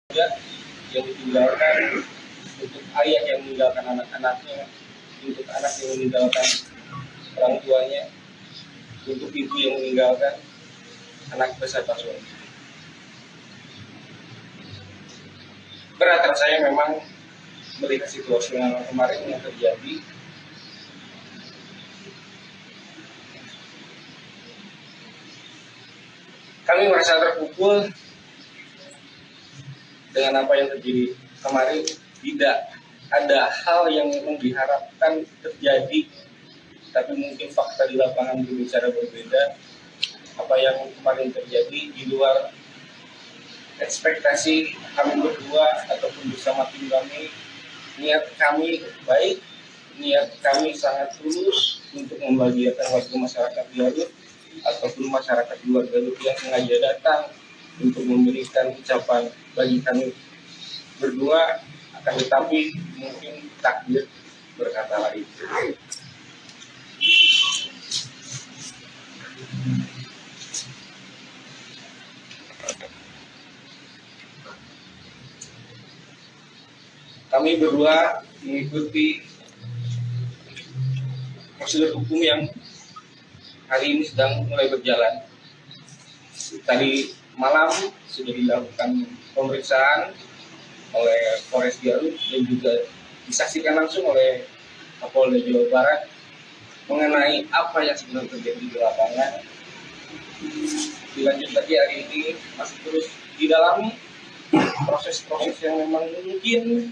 yang ditinggalkan, untuk ayah yang meninggalkan anak-anaknya, untuk anak yang meninggalkan orang tuanya, untuk ibu yang meninggalkan anak beserta suami. Berat rasanya memang melihat situasi yang kemarin yang terjadi. Kami merasa terpukul dengan apa yang terjadi kemarin. Tidak ada hal yang memang diharapkan terjadi, tapi mungkin fakta di lapangan berbicara berbeda. Apa yang kemarin terjadi di luar ekspektasi kami berdua ataupun bersama tim kami. Niat kami baik, niat kami sangat tulus untuk membahagiakan warga masyarakat Garut ataupun masyarakat di luar Garut yang sengaja datang untuk memberikan ucapan bagi kami berdua. Akan tetapi mungkin takdir berkata lain. Kami berdua mengikuti prosedur hukum yang hari ini sedang mulai berjalan. Tadi malam sudah dilakukan pemeriksaan oleh Polres Garut dan juga disaksikan langsung oleh Kapolda Jawa Barat mengenai apa yang sebenarnya terjadi di lapangan. Dilanjut lagi hari ini masih terus didalami proses-proses yang memang mungkin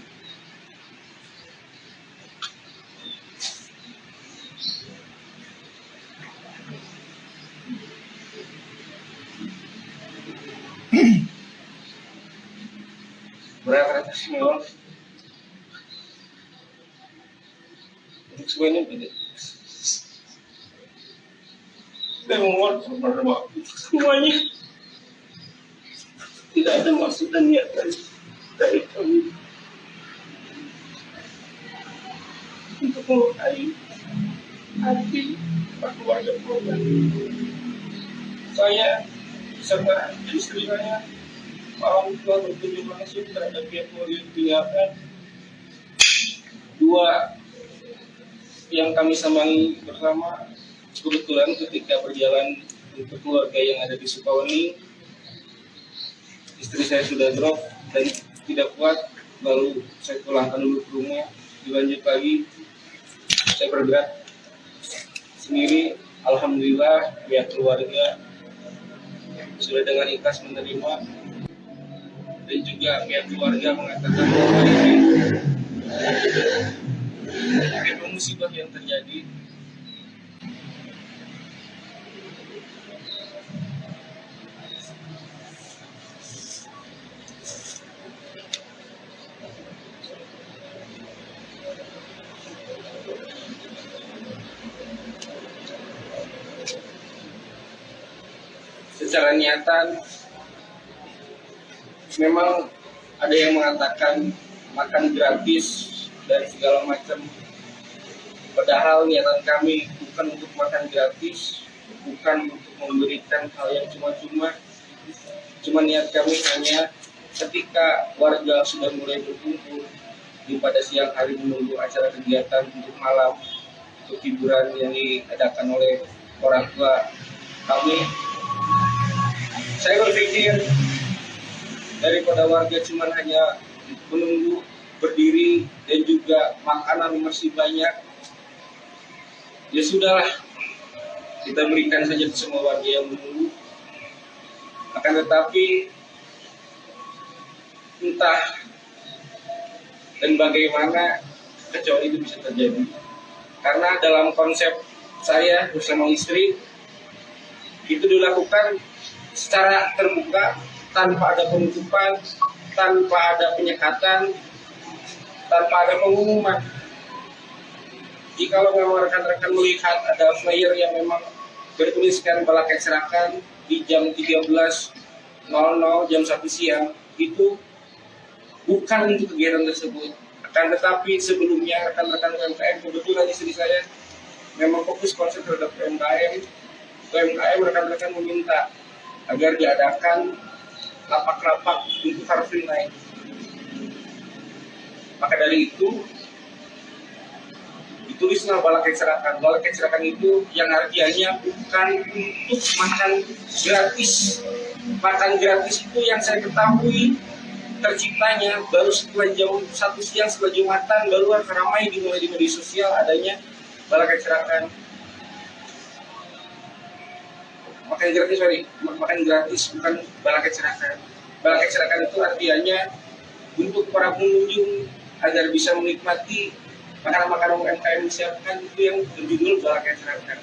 berat semua untuk semuanya tidak. Dan memohon kepada waktu semuanya. Tidak ada maksud dan niatan dari kami untuk melukai hati keluarga korban. Saya beserta istri saya orang tua berkunjung langsung terhadap pihak keluarga yang ditinggalkan. Dua yang kami sambangi bersama kebetulan ketika berjalan untuk keluarga yang ada di Sukawani, istri saya sudah drop dan tidak kuat, lalu saya pulangkan dulu ke rumah. Dilanjut lagi saya bergerak sendiri. Alhamdulillah pihak keluarga sudah dengan ikhlas menerima, dan juga pihak keluarga mengatakan bahwa ini musibah yang terjadi. Secara niatan memang ada yang mengatakan makan gratis dan segala macam. Padahal niatan kami bukan untuk makan gratis, bukan untuk memberikan hal yang cuma-cuma. Cuma niat kami hanya ketika warga sudah mulai berkumpul di pada siang hari menunggu acara kegiatan untuk malam, untuk hiburan yang diadakan oleh orang tua kami. Saya berpikir daripada warga cuma hanya menunggu berdiri dan juga makanan masih banyak, ya sudahlah, kita berikan saja ke semua warga yang menunggu. Akan tetapi entah dan bagaimana kecuali itu bisa terjadi, karena dalam konsep saya bersama istri itu dilakukan secara terbuka, tanpa ada penutupan, tanpa ada penyekatan, tanpa ada pengumuman. Jika memang rekan-rekan melihat ada flyer yang memang bertuliskan Balakai Serakan di jam 13.00 jam 1 siang, itu bukan untuk kegiatan tersebut. Akan tetapi sebelumnya rekan-rekan UMKM, kebetulan istri saya memang fokus konsep terhadap UMKM, rekan-rekan meminta agar diadakan lapak-lapak untuk Car Free Night. Maka dari itu ditulislah bala kecerakan. Bala kecerakan itu yang artinya bukan untuk makan gratis. Makan gratis itu yang saya ketahui terciptanya baru setelah jam 1 siang setelah Jumatan, baru ramai dimulai di media sosial adanya bala kecerakan. Makan gratis bukan bala kecerakan. Bala kecerakan itu artinya untuk para pengunjung agar bisa menikmati makanan-makanan UMKM disiapkan, itu yang berjudul bala kecerakan.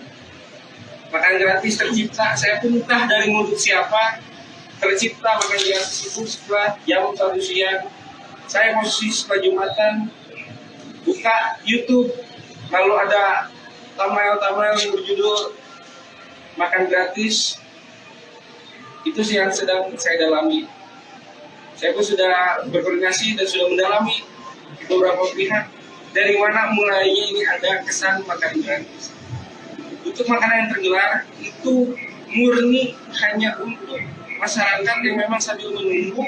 Makan gratis tercipta, saya pun entah dari mulut siapa tercipta makan gratis itu setelah jam 1 siang. Saya posisi setelah Jumatan buka YouTube, lalu ada thumbnail yang berjudul makan gratis. Itu sih yang sedang saya dalami. Saya pun sudah berkoordinasi dan sudah mendalami beberapa pihak dari mana mulainya ini ada kesan makan gratis. Untuk makanan yang tergelar itu murni hanya untuk masyarakat yang memang sambil menunggu,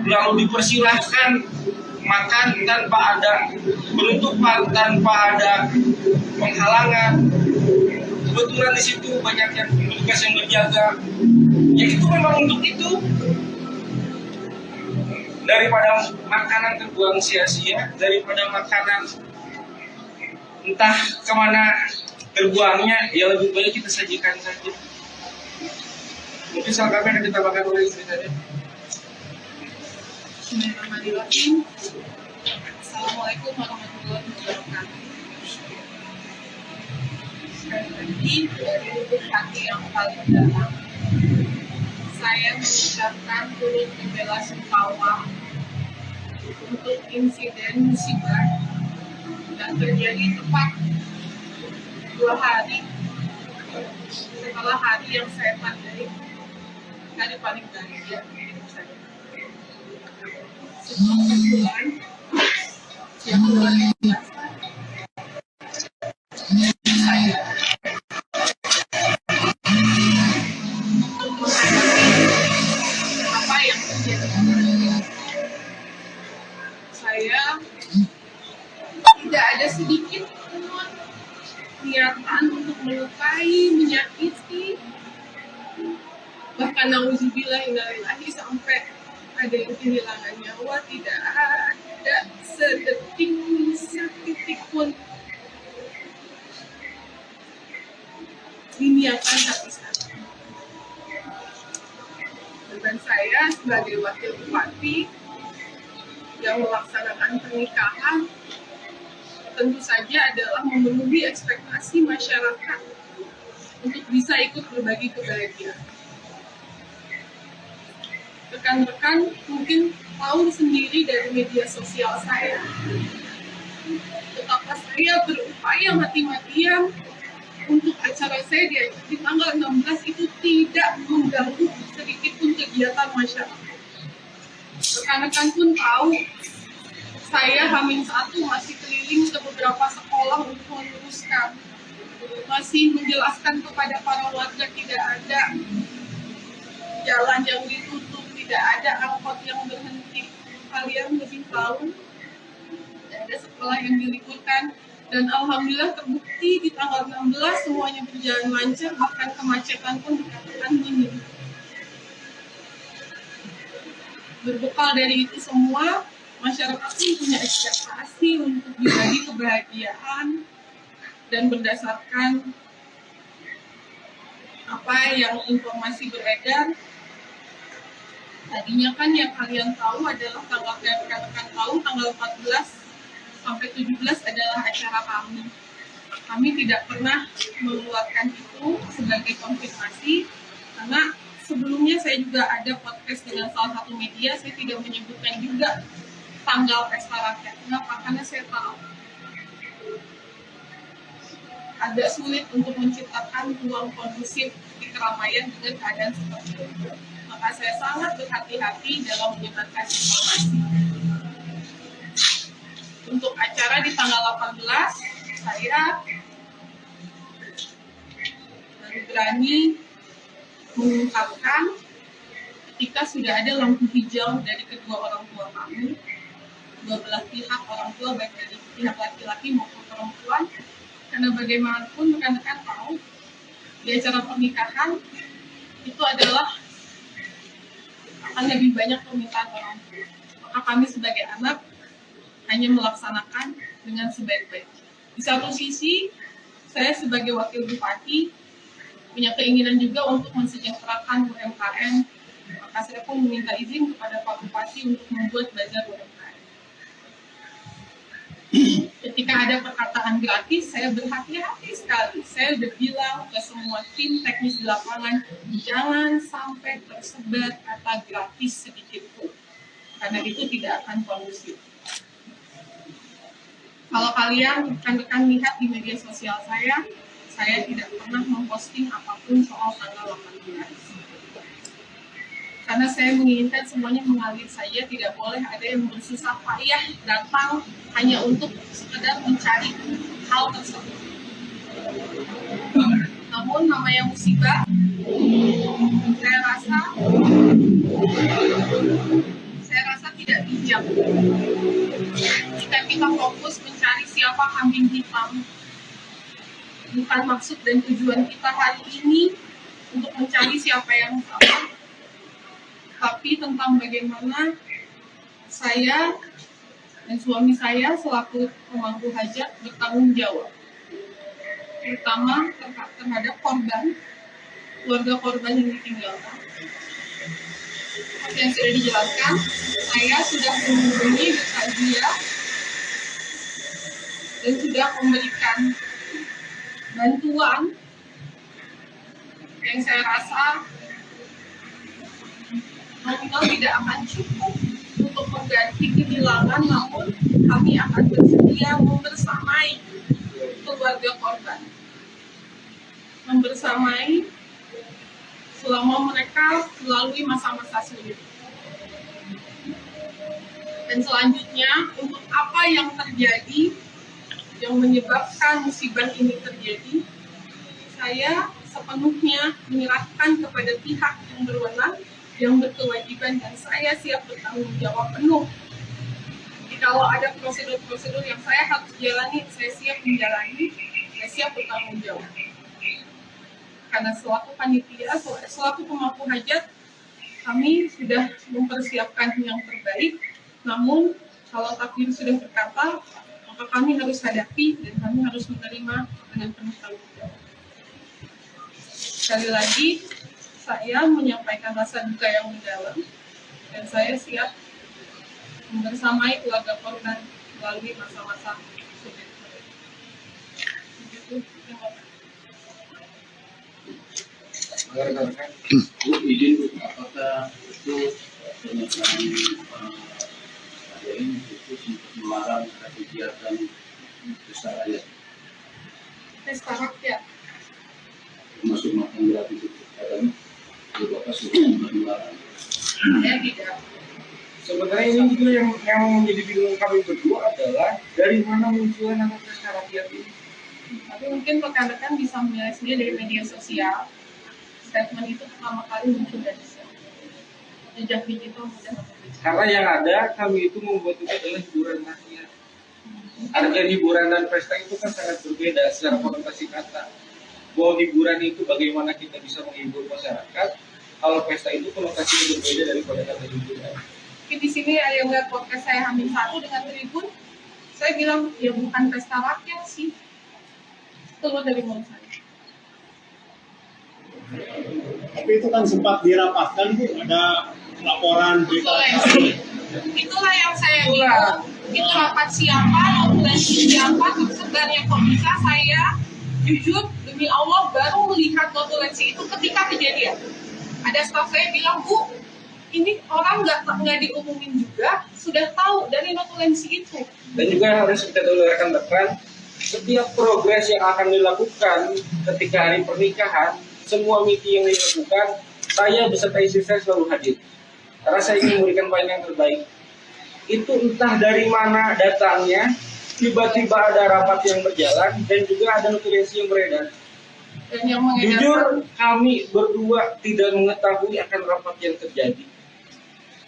lalu dipersilahkan makan tanpa ada penutupan, tanpa ada penghalangan. Kebetulan di situ banyak yang petugas yang berjaga, ya itu memang untuk itu. Daripada makanan terbuang sia-sia, daripada makanan entah kemana terbuangnya, ya lebih baik kita sajikan saja. Mungkin salah kami akan ditambahkan oleh istri saya. Bismillahirrahmanirrahim. Assalamualaikum warahmatullahi wabarakatuh. Sekali lagi dari lubuk hati yang paling dalam, saya mengucapkan turut bela sungkawa untuk insiden musibah yang terjadi tepat 2 hari setelah hari yang saya tandai hari paling bahagia di hidup saya. Sebuah pukulan yang luar biasa. Saya apa yang terjadi? Saya tidak ada sedikit pun niatan untuk melukai, menyakiti, bahkan nauzubillah innalillahi sampai ada yang kehilangan nyawa. Tidak ada setitik pun diniatkan hati saya. Dan saya sebagai wakil bupati yang melaksanakan pernikahan tentu saja adalah memenuhi ekspektasi masyarakat untuk bisa ikut berbagi kebahagiaan. Rekan-rekan mungkin tahu sendiri dari media sosial saya betapa saya berupaya mati-matian untuk acara saya di tanggal 16 itu tidak mengganggu sedikit pun kegiatan masyarakat. Rekan-rekan pun tahu saya H-1 masih keliling ke beberapa sekolah untuk meluruskan, masih menjelaskan kepada para warga tidak ada jalan yang ditutup, tidak ada angkot yang berhenti. Kalian lebih tahu, tidak ada sekolah yang diliburkan, dan alhamdulillah terbukti di tanggal 16 semuanya berjalan lancar, bahkan kemacetan pun dikatakan minim. Berbekal dari itu semua, masyarakat pun punya ekspektasi untuk berbagi kebahagiaan, dan berdasarkan apa yang informasi beredar, tadinya kan yang kalian tahu adalah tanggal yang rekan-rekan tahu tanggal 14 sampai 17 adalah acara kami. Kami tidak pernah mengeluarkan itu sebagai konfirmasi karena sebelumnya saya juga ada podcast dengan salah satu media, saya tidak menyebutkan juga tanggal pesta rakyat. Kenapa? Karena saya tahu agak sulit untuk menciptakan ruang kondusif di keramaian dengan keadaan seperti itu. Maka saya sangat berhati-hati dalam menyebarkan informasi. Untuk acara di tanggal 18, saya berani mengungkapkan ketika sudah ada lampu hijau dari kedua orang tua kami, dua belah pihak orang tua, baik dari pihak laki-laki maupun perempuan, karena bagaimanapun rekan-rekan tahu di acara pernikahan itu adalah akan lebih banyak permintaan orang tua. Maka kami sebagai anak hanya melaksanakan dengan sebaik-baiknya. Di satu sisi, saya sebagai wakil bupati punya keinginan juga untuk mensejahterakan UMKM. Maka saya pun meminta izin kepada Pak Bupati untuk membuat bazar UMKM. Ketika ada perkataan gratis, saya berhati-hati sekali. Saya sudah bilang ke semua tim teknis di lapangan, jangan sampai tersebar kata gratis sedikit pun, karena itu tidak akan kondusif. Kalau kalian rekan-rekan lihat di media sosial saya tidak pernah memposting apapun soal tanggal 18. Karena saya menginginkan semuanya mengalir saja, tidak boleh ada yang bersusah payah datang hanya untuk sekedar mencari hal tersebut. Namun namanya musibah, saya rasa tidak bijak jika kita fokus mencari siapa kambing hitam. Bukan maksud dan tujuan kita hari ini untuk mencari siapa yang salah, tapi tentang bagaimana saya dan suami saya selaku pemangku hajat bertanggung jawab, terutama terhadap korban, keluarga korban yang ditinggalkan. Seperti yang sudah dijelaskan, saya sudah menghubungi berkajian dan sudah memberikan bantuan yang saya rasa nominal tidak akan cukup untuk mengganti kehilangan, namun kami akan bersedia membersamai keluarga korban, membersamai selama mereka melalui masa-masa sulit. Dan selanjutnya, untuk apa yang terjadi yang menyebabkan musibah ini terjadi, saya sepenuhnya menyerahkan kepada pihak yang berwenang, yang berkewajiban, dan saya siap bertanggung jawab penuh. Jadi kalau ada prosedur-prosedur yang saya harus jalani, saya siap menjalani, saya siap bertanggung jawab. Karena selaku panitia, selaku pemangku hajat, kami sudah mempersiapkan yang terbaik. Namun kalau takdir sudah berkata, maka kami harus hadapi dan kami harus menerima dengan penuh tanggung jawab. Sekali lagi, saya menyampaikan rasa duka yang mendalam dan saya siap membersamai keluarga korban melalui masa-masa sulit. Begitu. Terima kasih. Bu, izin Bu, apakah itu pernyataan ada ini khusus untuk melarang kegiatan pesta rakyat? Pesta rakyat. Termasuk makan gratis itu katanya, Bu Bapak sudah melarang. Saya tidak. Sebenarnya ini juga yang menjadi bingung kami berdua adalah dari mana munculnya nama pesta rakyat ini. Tapi mungkin rekan-rekan bisa menilai sendiri dari media sosial. Statement itu pertama kali muncul dari sana. Jejak digital mudah. Karena yang ada kami itu membuat itu adalah hiburan rakyat. Harga hiburan dan pesta itu kan sangat berbeda secara konotasi kata. Bahwa hiburan itu bagaimana kita bisa menghibur masyarakat. Kalau pesta itu konotasinya berbeda daripada kata hiburan. Mungkin di sini ada yang lihat podcast saya Hamil 1 dengan Tribun. Saya bilang ya bukan pesta rakyat sih. Keluar dari mulut saya. Tapi itu kan sempat dirapatkan Bu, ada laporan berita. Itulah yang saya bilang. Itu rapat siapa, notulensi siapa, tersebarnya kok bisa. Saya jujur demi Allah baru melihat notulensi itu ketika kejadian. Ada staf saya bilang, Bu, ini orang nggak diumumin juga, sudah tahu dari notulensi itu. Dan juga harus kita tahu rekan-rekan, setiap progres yang akan dilakukan ketika hari pernikahan, semua meeting yang dilakukan, saya beserta istri saya selalu hadir. Karena saya ingin memberikan pelayanan yang terbaik. Itu entah dari mana datangnya, tiba-tiba ada rapat yang berjalan, dan juga ada notulensi yang beredar. Dan yang mengedar, Jujur, kami berdua tidak mengetahui akan rapat yang terjadi.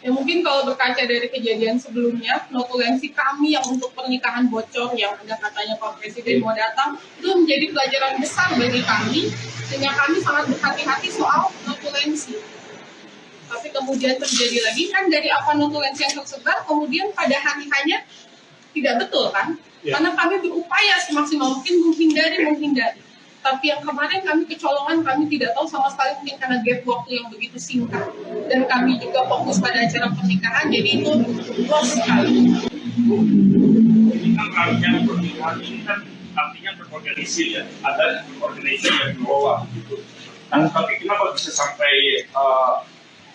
Ya mungkin kalau berkaca dari kejadian sebelumnya, notulensi kami yang untuk pernikahan bocor yang ada katanya Pak Presiden mau datang, itu menjadi pelajaran besar bagi kami, sehingga kami sangat berhati-hati soal notulensi. Tapi kemudian terjadi lagi kan dari apa notulensi yang tersebar, kemudian pada hari-hanya tidak betul kan? Ya. Karena kami berupaya semaksimal mungkin menghindari. Tapi yang kemarin kami kecolongan, kami tidak tahu sama sekali mungkin karena gap waktu yang begitu singkat. Dan kami juga fokus pada acara pernikahan, jadi itu lost sekali. Ini kan rangkaian pernikahan ini kan artinya terorganisir ya, ada organisasi yang di bawah gitu. Nah, tapi kenapa bisa sampai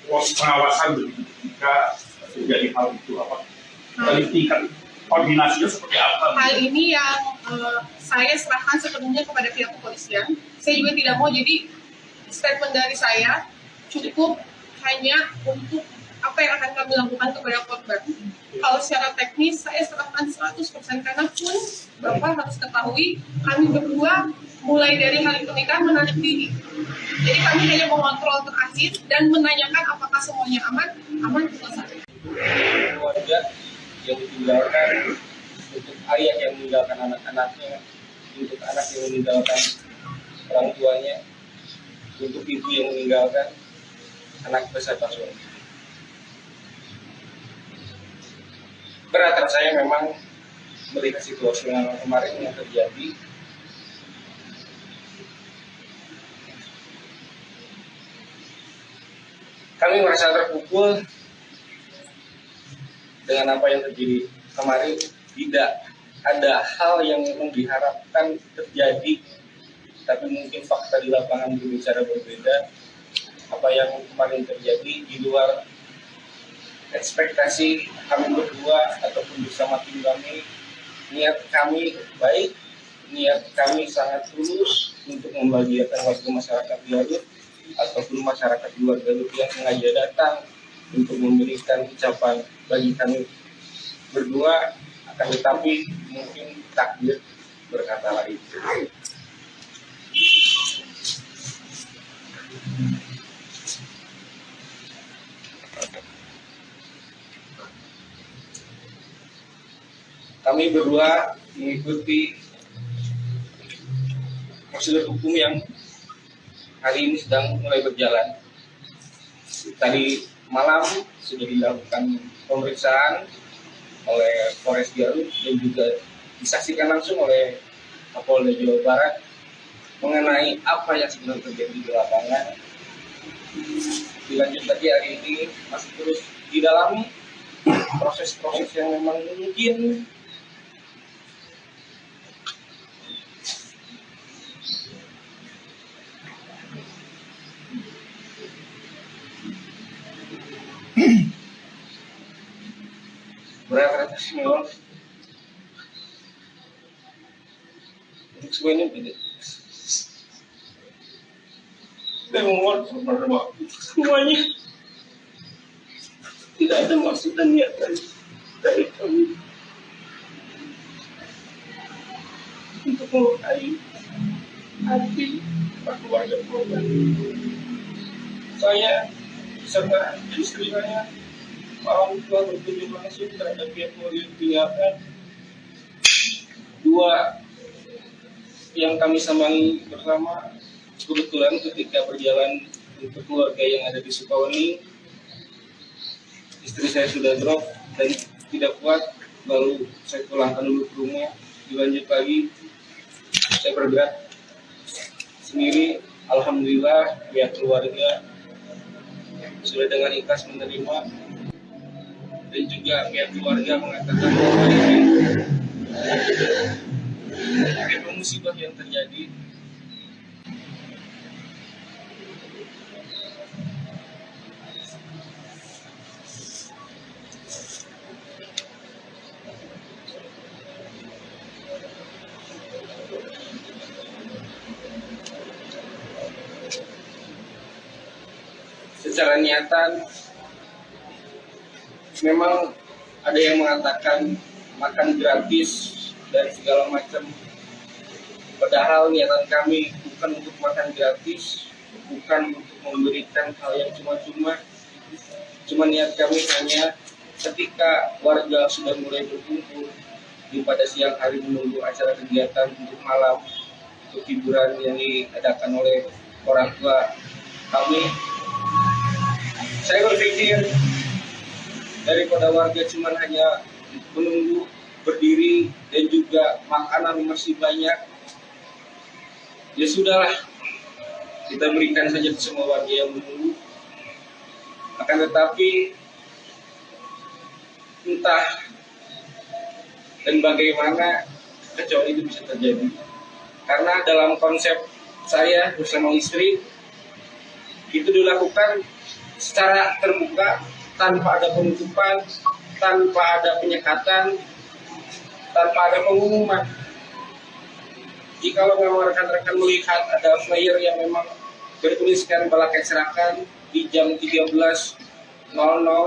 pengawasan begitu ketika terjadi hal itu apa? Dari tingkat koordinasinya seperti apa? Hal ini yang saya serahkan sepenuhnya kepada pihak kepolisian. Saya juga tidak mau, jadi statement dari saya cukup hanya untuk apa yang akan kami lakukan kepada korban. Kalau secara teknis saya serahkan 100%, karena pun Bapak harus ketahui kami berdua mulai dari hari pernikahan menarik diri. Jadi kami hanya mengontrol terakhir dan menanyakan apakah semuanya aman selesai. Keluarga yang ditinggalkan, untuk ayah yang meninggalkan anak-anaknya, untuk anak yang meninggalkan orang tuanya, untuk ibu yang meninggalkan anak beserta suami. Berat saya memang melihat situasi yang kemarin yang terjadi. Kami merasa terpukul dengan apa yang terjadi kemarin. Tidak ada hal yang memang diharapkan terjadi, tapi mungkin fakta di lapangan berbicara berbeda. Apa yang kemarin terjadi di luar ekspektasi kami berdua ataupun bersama tim kami. Niat kami baik, niat kami sangat tulus untuk membahagiakan warga masyarakat Garut ataupun masyarakat luar Garut yang sengaja datang untuk memberikan ucapan bagi kami berdua. Akan tetapi mungkin takdir berkata lain. Kami berdua mengikuti prosedur hukum yang hari ini sedang mulai berjalan. Tadi malam sudah dilakukan pemeriksaan oleh Polres Garut dan juga disaksikan langsung oleh Kapolda Jawa Barat mengenai apa yang sebenarnya terjadi di lapangan. Dilanjut lagi hari ini masih terus didalami proses-proses yang memang mungkin berat memang untuk semuanya tidak. Dan memohon kepada semuanya, tidak ada maksud dan niatan dari kami untuk melukai hati keluarga korban. Saya serta istri saya malam telah berkunjung langsung terhadap pihak keluarga yang ditinggalkan. Dua yang kami sambangi bersama kebetulan ketika berjalan untuk keluarga yang ada di Sukawani, istri saya sudah drop dan tidak kuat, lalu saya pulangkan dulu ke rumah. Dilanjut lagi saya bergerak sendiri. Alhamdulillah pihak keluarga sudah dengan ikhlas menerima, dan juga pihak keluarga mengatakan bahwa ini musibah yang terjadi. Secara niatan memang ada yang mengatakan makan gratis dan segala macam. Padahal niatan kami bukan untuk makan gratis, bukan untuk memberikan hal yang cuma-cuma. Cuma niat kami hanya ketika warga sudah mulai berkumpul di pada siang hari menunggu acara kegiatan untuk malam, untuk hiburan yang diadakan oleh orang tua kami, saya berpikir daripada warga cuma hanya menunggu berdiri dan juga makanan masih banyak, ya sudahlah, kita berikan saja ke semua warga yang menunggu. Akan tetapi entah dan bagaimana kecuali itu bisa terjadi, karena dalam konsep saya bersama istri itu dilakukan secara terbuka, tanpa ada penutupan, tanpa ada penyekatan, tanpa ada pengumuman. Jika memang rekan-rekan melihat ada flyer yang memang bertuliskan Balakai Serakan di jam 13.00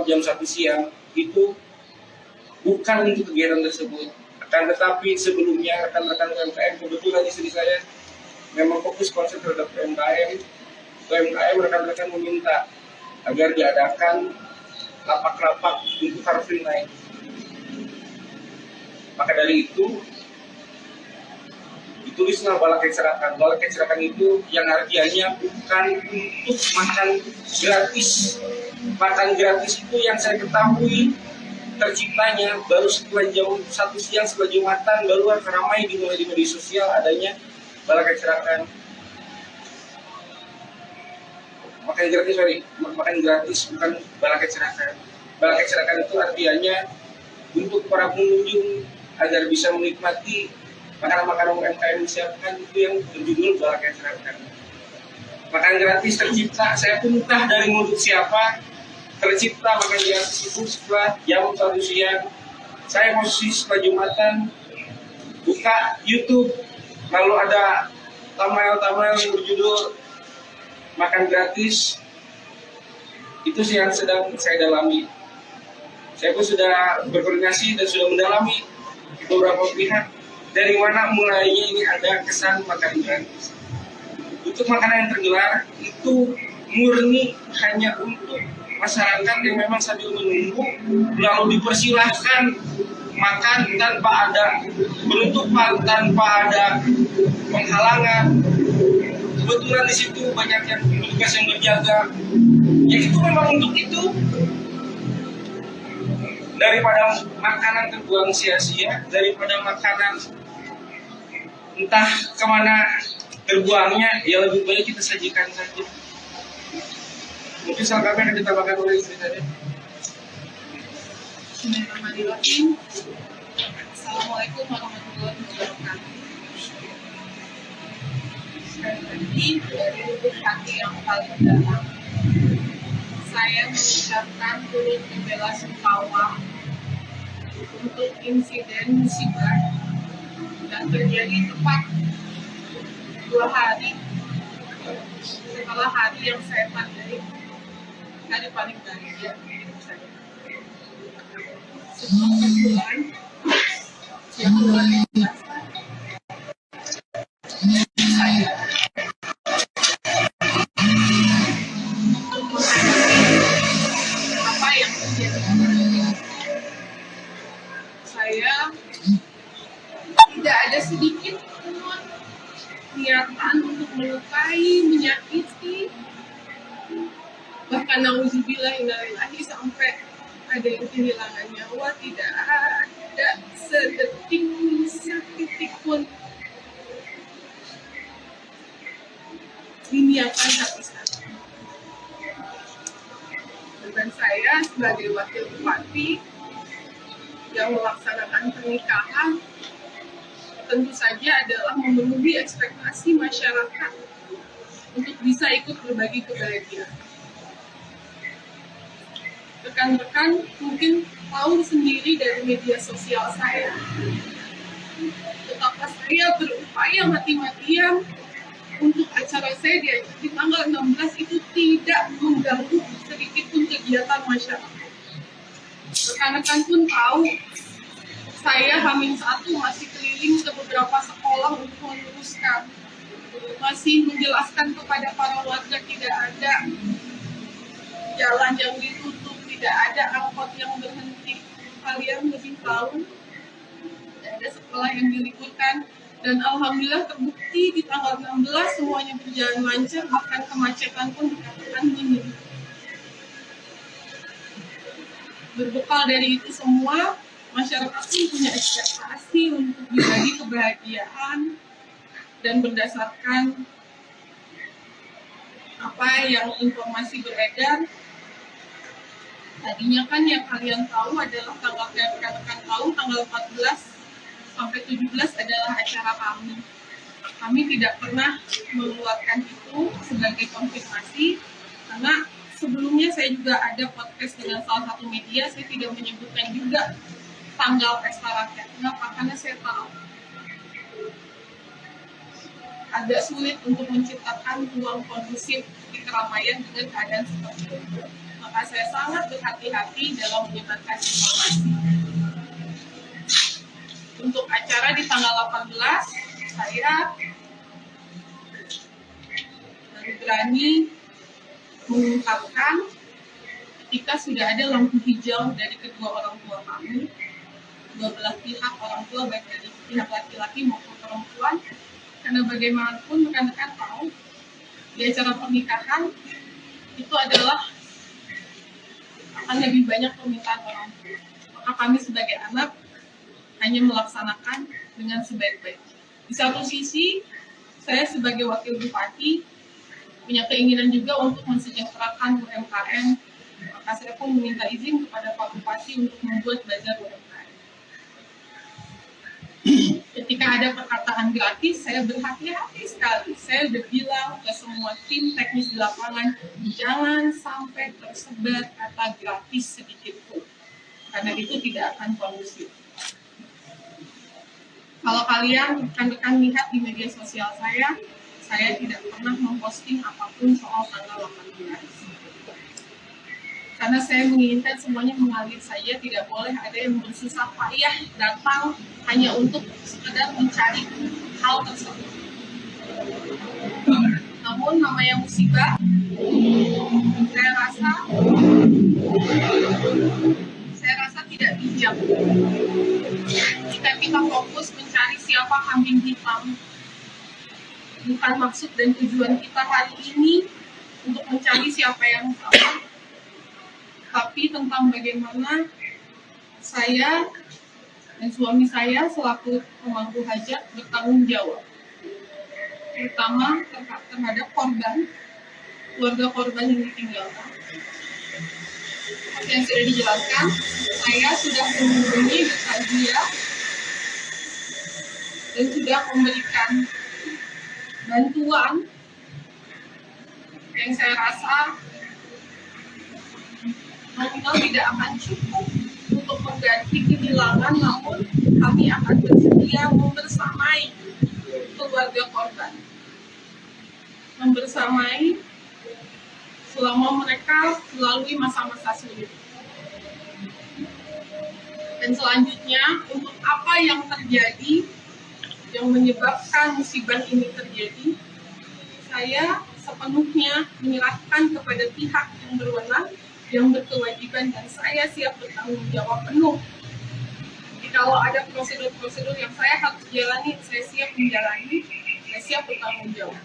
jam 1 siang, itu bukan untuk kegiatan tersebut. Akan tetapi sebelumnya rekan-rekan UMKM, kebetulan istri saya memang fokus konsep terhadap UMKM, rekan-rekan meminta agar diadakan lapak-lapak untuk Car Free Night. Maka dari itu ditulislah Balakai Serakan. Balakai Serakan itu yang artinya bukan untuk makan gratis. Makan gratis itu yang saya ketahui terciptanya baru setelah jam 1 siang, setelah Jumatan, baru ramai dimulai di media sosial adanya Balakai Serakan. Makan gratis bukan Balakai Serakan. Balakai Serakan itu artinya untuk para pengunjung agar bisa menikmati makanan-makanan UMKM disiapkan, itu yang berjudul Balakai Serakan. Makan gratis tercipta, saya pun entah dari mulut siapa, tercipta makan gratis itu setelah jam 1 siang. Saya posisi setelah Jumatan, buka YouTube, lalu ada thumbnail yang berjudul makan gratis. Itu sih yang sedang saya dalami. Saya pun sudah berkoordinasi dan sudah mendalami beberapa pihak. Dari mana mulainya ini ada kesan makan gratis. Untuk makanan yang tergelar itu murni hanya untuk masyarakat yang memang sambil menunggu, lalu dipersilahkan makan tanpa ada penutupan, tanpa ada penghalangan. Kebetulan di situ banyak yang petugas yang berjaga. Ya itu memang untuk itu. Daripada makanan terbuang sia-sia, daripada makanan entah kemana terbuangnya, ya lebih baik kita sajikan saja. Mungkin salah kami akan ditambahkan oleh istri saya. Bismillahirrahmanirrahim. Assalamualaikum warahmatullahi wabarakatuh. Sekali lagi dari lubuk hati yang paling dalam, saya mengucapkan turut belasungkawa untuk insiden musibah yang terjadi tepat 2 hari setelah hari yang saya tandai hari paling bahagia di hidup saya. Sebuah kebetulan yang luar biasa, saya apa yang terjadi. Saya tidak ada sedikit pun niatan untuk melukai, menyakiti, bahkan nauzubillah innalillahi sampai ada yang kehilangan nyawa. Tidak ada setitik pun diniatkan satu-satu. Dan saya sebagai wakil bupati yang melaksanakan pernikahan tentu saja adalah memenuhi ekspektasi masyarakat untuk bisa ikut berbagi kebahagiaan. Rekan-rekan mungkin tahu sendiri dari media sosial saya betapa saya berupaya mati-matian untuk acara saya di tanggal 16 itu tidak mengganggu sedikit pun kegiatan masyarakat. Rekan-rekan pun tahu saya H-1 masih keliling ke beberapa sekolah untuk meluruskan, masih menjelaskan kepada para warga tidak ada jalan yang ditutup, tidak ada angkot yang berhenti. Kalian lebih tahu, ada sekolah yang diliburkan, dan alhamdulillah terbukti di tanggal 16 semuanya berjalan lancar, bahkan kemacetan pun dikatakan minim. Berbekal dari itu semua, masyarakat pun punya ekspektasi untuk berbagi kebahagiaan, dan berdasarkan apa yang informasi beredar, tadinya kan yang kalian tahu adalah tanggal yang rekan-rekan tahu tanggal 14 sampai 17 adalah acara kami. Kami tidak pernah mengeluarkan itu sebagai konfirmasi karena sebelumnya saya juga ada podcast dengan salah satu media, saya tidak menyebutkan juga tanggal pesta rakyat. Kenapa? Karena saya tahu agak sulit untuk menciptakan ruang kondusif di keramaian dengan keadaan seperti itu. Maka saya sangat berhati-hati dalam menyebarkan informasi. Untuk acara di tanggal 18, saya baru berani mengungkapkan ketika sudah ada lampu hijau dari kedua orang tua kami, dua belah pihak orang tua, baik dari pihak laki-laki maupun perempuan, karena bagaimanapun rekan-rekan tahu di acara pernikahan itu adalah akan lebih banyak permintaan orang tua. Maka kami sebagai anak hanya melaksanakan dengan sebaik-baiknya. Di satu sisi, saya sebagai wakil bupati punya keinginan juga untuk mensejahterakan UMKM. Maka saya pun meminta izin kepada Pak Bupati untuk membuat bazar UMKM. Ketika ada perkataan gratis, saya berhati-hati sekali. Saya sudah bilang ke semua tim teknis di lapangan, jangan sampai tersebar kata gratis sedikit pun. Karena itu tidak akan kondusif. Kalau kalian rekan-rekan lihat di media sosial saya tidak pernah memposting apapun soal tanggal 18. Karena saya menginginkan semuanya mengalir saja, tidak boleh ada yang bersusah payah datang hanya untuk sekedar mencari hal tersebut. Namun namanya musibah, saya rasa tidak bijak jika kita fokus mencari siapa kambing hitam. Bukan maksud dan tujuan kita hari ini untuk mencari siapa yang salah, tapi tentang bagaimana saya dan suami saya selaku pemangku hajat bertanggung jawab, terutama terhadap korban, keluarga korban yang ditinggalkan. Seperti yang sudah dijelaskan, saya sudah menghubungi bersedia dan sudah memberikan bantuan yang saya rasa nominal tidak akan cukup untuk mengganti kehilangan, namun kami akan bersedia membersamai keluarga korban, membersamai selama mereka melalui masa-masa sulit. Dan selanjutnya, untuk apa yang terjadi yang menyebabkan musibah ini terjadi, saya sepenuhnya menyerahkan kepada pihak yang berwenang, yang berkewajiban, dan saya siap bertanggung jawab penuh. Jadi kalau ada prosedur-prosedur yang saya harus jalani, saya siap menjalani, saya siap bertanggung jawab.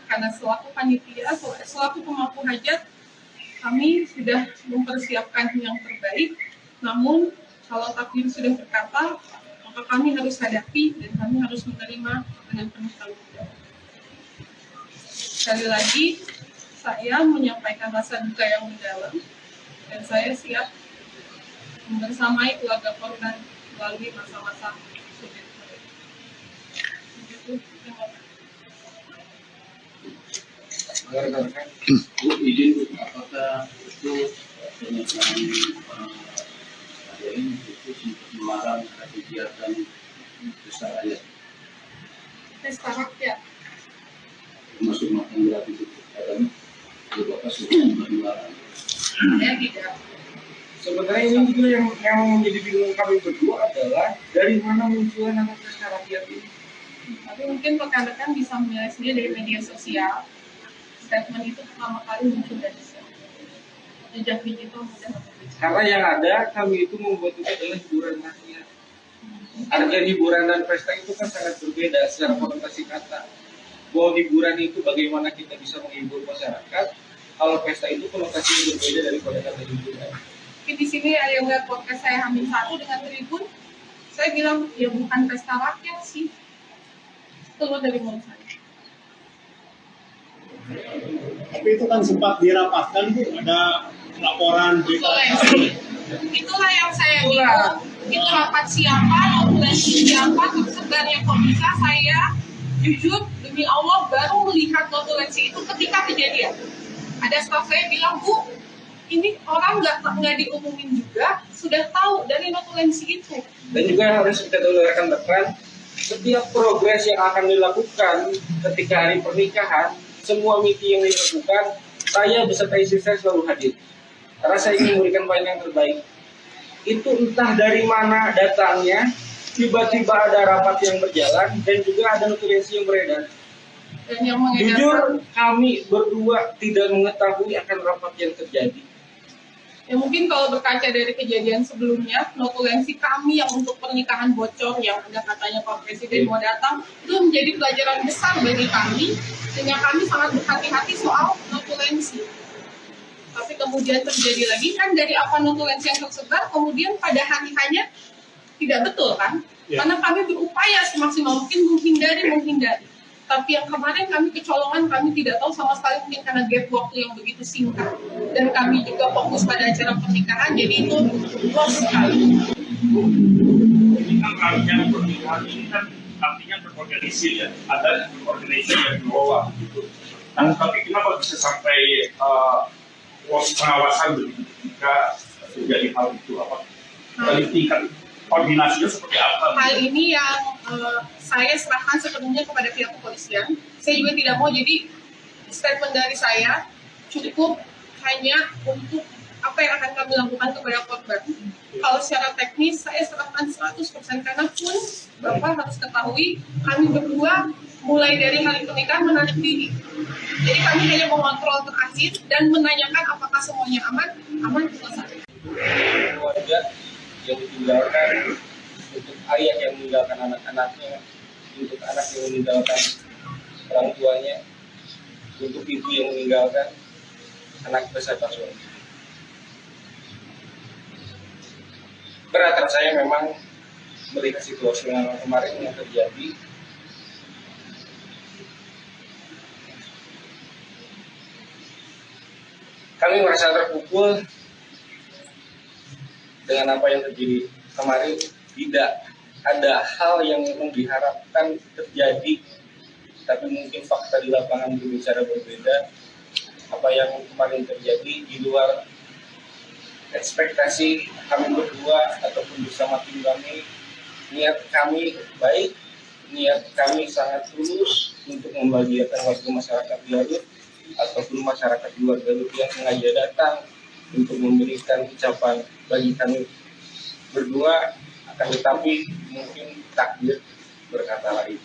Karena selaku panitia, selaku pemangku hajat, kami sudah mempersiapkan yang terbaik. Namun kalau takdir sudah berkata, maka kami harus hadapi dan kami harus menerima dengan penuh tanggung jawab. Sekali lagi, saya menyampaikan rasa duka yang mendalam dan saya siap membersamai keluarga korban melalui masa-masa sulit mereka. Begitu, terima kasih. Bu, izin Bu, apakah itu pernyataan ada ini itu untuk melarang kegiatan pesta rakyat? Pesta rakyat. Termasuk makan gratis itu, katanya Bapak sudah melarang. Saya tidak. Sebenarnya ini juga yang menjadi bingung kami berdua adalah dari mana munculnya nama pesta rakyat ini. Tapi mungkin rekan-rekan bisa menilai sendiri dari media sosial. Statement itu pertama kali muncul dari saya. jejak digital mudah. Karena yang ada kami itu membuat itu adalah hiburan rakyat. Harga hiburan dan pesta itu kan sangat berbeda secara konotasi kata. Bahwa hiburan itu bagaimana kita bisa menghibur masyarakat, kalau pesta itu konotasinya berbeda daripada kata hiburan. Tapi di sini ada yang lihat podcast saya Hamil 1 dengan Tribun, saya bilang ya bukan pesta rakyat sih. Keluar dari mulut saya. Tapi itu kan sempat dirapatkan Bu, ada laporan Notulensi. Itulah yang saya bilang. Itu rapat siapa, notulensi siapa, tersebarnya kok bisa. Saya jujur demi Allah baru melihat notulensi itu ketika kejadian. Ada staf saya bilang, Bu, ini orang nggak diumumin juga, sudah tahu dari notulensi itu. Dan juga harus kita dulu rekan-rekan, setiap progres yang akan dilakukan ketika hari pernikahan, semua meeting yang dilakukan, saya beserta istri saya selalu hadir. Karena saya ingin memberikan pelayanan yang terbaik. Itu entah dari mana datangnya, tiba-tiba ada rapat yang berjalan, dan juga ada notulensi yang beredar. Dan yang mengedarkan, Jujur, kami berdua tidak mengetahui akan rapat yang terjadi. ya mungkin kalau berkaca dari kejadian sebelumnya, notulensi kami yang untuk pernikahan bocor yang ada katanya Pak Presiden mau datang, itu menjadi pelajaran besar bagi kami, sehingga kami sangat berhati-hati soal notulensi. Tapi kemudian terjadi lagi kan dari apa notulensi yang tersebar, kemudian pada hari-hanya tidak betul kan? Ya. Karena kami berupaya semaksimal mungkin menghindari. Tapi yang kemarin kami kecolongan, kami tidak tahu sama sekali mungkin karena gap waktu yang begitu singkat. Dan kami juga fokus pada acara pernikahan, jadi itu lost sekali. Ini kan rangkaian pernikahan ini kan artinya berorganisir ya, ada organisasi yang di bawah gitu. Nah, tapi kenapa bisa sampai pengawasan begitu ketika terjadi hal itu? Apa dari tingkat koordinasinya seperti apa? Hal ini yang saya serahkan sepenuhnya kepada pihak kepolisian. Saya juga tidak mau, jadi statement dari saya cukup hanya untuk apa yang akan kami lakukan kepada korban. Kalau secara teknis saya serahkan 100%, karena pun Bapak harus ketahui kami berdua mulai dari hari pernikahan menarik diri. Jadi kami hanya mengontrol terakhir dan menanyakan apakah semuanya aman selesai. Keluarga yang ditinggalkan, untuk ayah yang meninggalkan anak-anaknya, untuk anak yang meninggalkan orang tuanya, untuk ibu yang meninggalkan anak beserta suami. Berat rasanya memang melihat situasi yang kemarin yang terjadi. Kami merasa terpukul dengan apa yang terjadi kemarin. Tidak ada hal yang memang diharapkan terjadi, tapi mungkin fakta di lapangan berbicara berbeda. Apa yang kemarin terjadi di luar ekspektasi kami berdua ataupun bersama tim kami. Niat kami baik, niat kami sangat tulus untuk membahagiakan warga masyarakat Garut ataupun masyarakat di luar Garut yang sengaja datang untuk memberikan ucapan bagi kami berdua. Akan tetapi mungkin takdir berkata lain.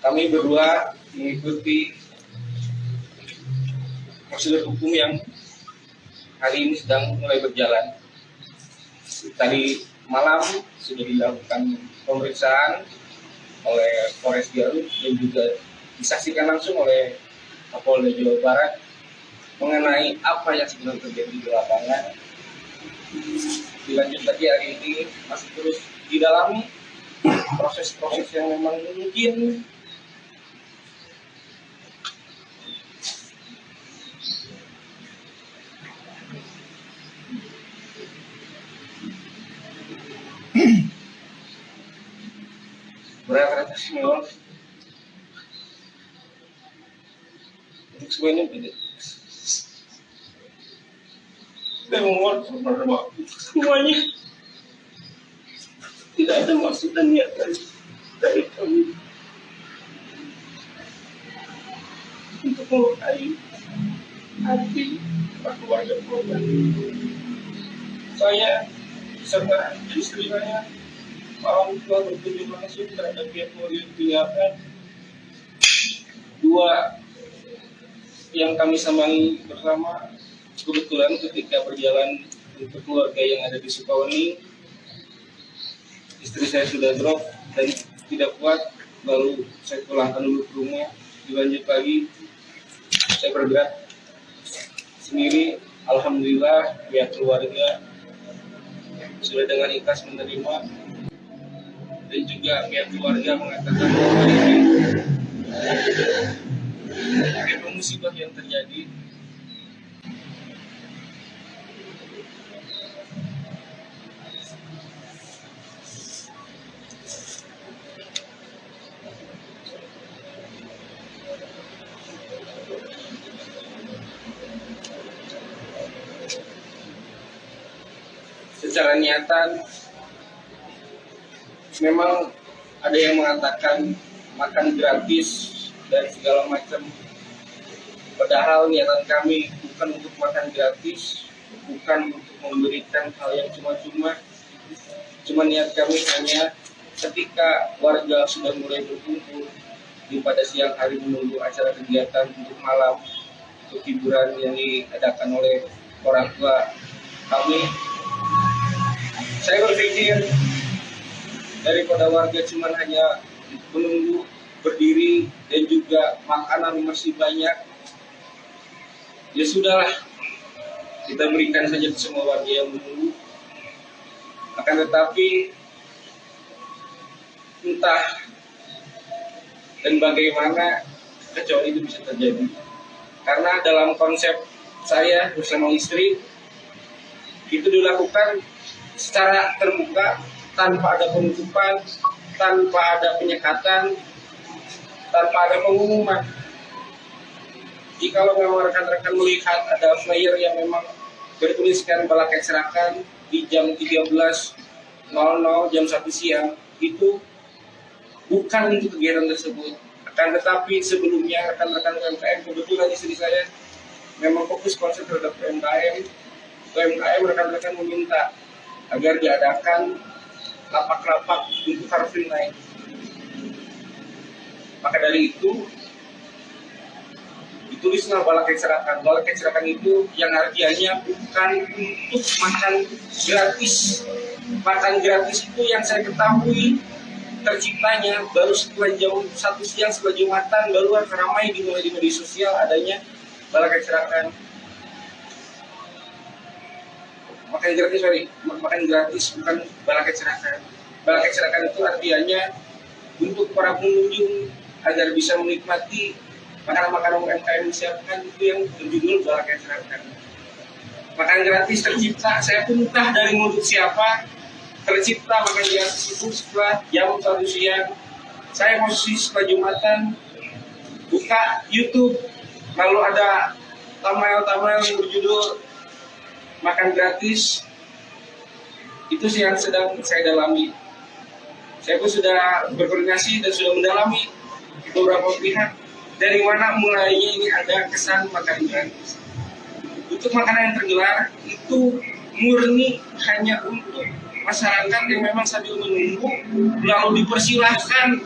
Kami berdua mengikuti prosedur hukum yang hari ini sedang mulai berjalan. Tadi malam sudah dilakukan pemeriksaan oleh Polres Garut dan juga disaksikan langsung oleh Kapolda Jawa Barat mengenai apa yang sebenarnya terjadi di lapangan. Dilanjut lagi hari ini masih terus didalami proses-proses yang memang mungkin berat semua untuk semua ini tidak. Saya memohon kepada Bapak semuanya, tidak ada maksud dan niat dari kami untuk melukai hati keluarga korban. Saya beserta istri saya, orang tua berkunjung langsung terhadap pihak keluarga yang ditinggalkan. Dua yang kami sambangi bersama kebetulan ketika berjalan untuk keluarga yang ada di Sukawani, istri saya sudah drop dan tidak kuat, lalu saya pulangkan dulu ke rumah, dilanjut lagi saya bergerak sendiri. Alhamdulillah pihak keluarga sudah dengan ikhlas menerima, dan juga pihak keluarga mengatakan bahwa ini musibah yang terjadi. Secara niatan memang ada yang mengatakan makan gratis dan segala macam, padahal niatan kami bukan untuk makan gratis, bukan untuk memberikan hal yang cuma-cuma. Cuma niat kami hanya ketika warga sudah mulai berkumpul di pada siang hari menunggu acara kegiatan untuk malam, untuk hiburan yang diadakan oleh orang tua kami, saya berpikir daripada warga cuma hanya menunggu berdiri dan juga makanan masih banyak, ya sudahlah, kita berikan saja ke semua warga yang menunggu. Akan tetapi entah dan bagaimana kecuali itu bisa terjadi, karena dalam konsep saya bersama istri itu dilakukan secara terbuka, tanpa ada penutupan, tanpa ada penyekatan, tanpa ada pengumuman. Jika memang rekan-rekan melihat ada flyer yang memang bertuliskan Balak Kecerakan di jam 13.00 jam 1 siang, itu bukan untuk kegiatan tersebut. Akan tetapi sebelumnya rekan-rekan UMKM, kebetulan istri saya memang fokus konsep terhadap UMKM, rekan-rekan meminta agar diadakan lapak-lapak untuk Car Free Night. Maka dari itu ditulislah Balak Kecerakan. Balak Kecerakan itu yang artinya bukan untuk makan gratis. Makan gratis itu yang saya ketahui terciptanya baru setelah jam 1 siang, setelah Jumatan, baru ramai dimulai di media sosial adanya Balak Kecerakan. Makan gratis bukan Balak Kecerakan. Balak Kecerakan itu artinya untuk para pengunjung agar bisa menikmati makanan-makanan UMKM disiapkan, itu yang berjudul Balak Kecerakan. Makan gratis tercipta, saya pun entah dari mulut siapa, tercipta makan gratis itu setelah jam 1 siang. Saya posisi setelah Jumatan, buka YouTube, lalu ada thumbnail yang berjudul makan gratis. Itu sih yang sedang saya dalami. Saya pun sudah berkoordinasi dan sudah mendalami beberapa pihak dari mana mulainya ini ada kesan makan gratis. Untuk makanan yang tergelar itu murni hanya untuk masyarakat yang memang sambil menunggu, lalu dipersilahkan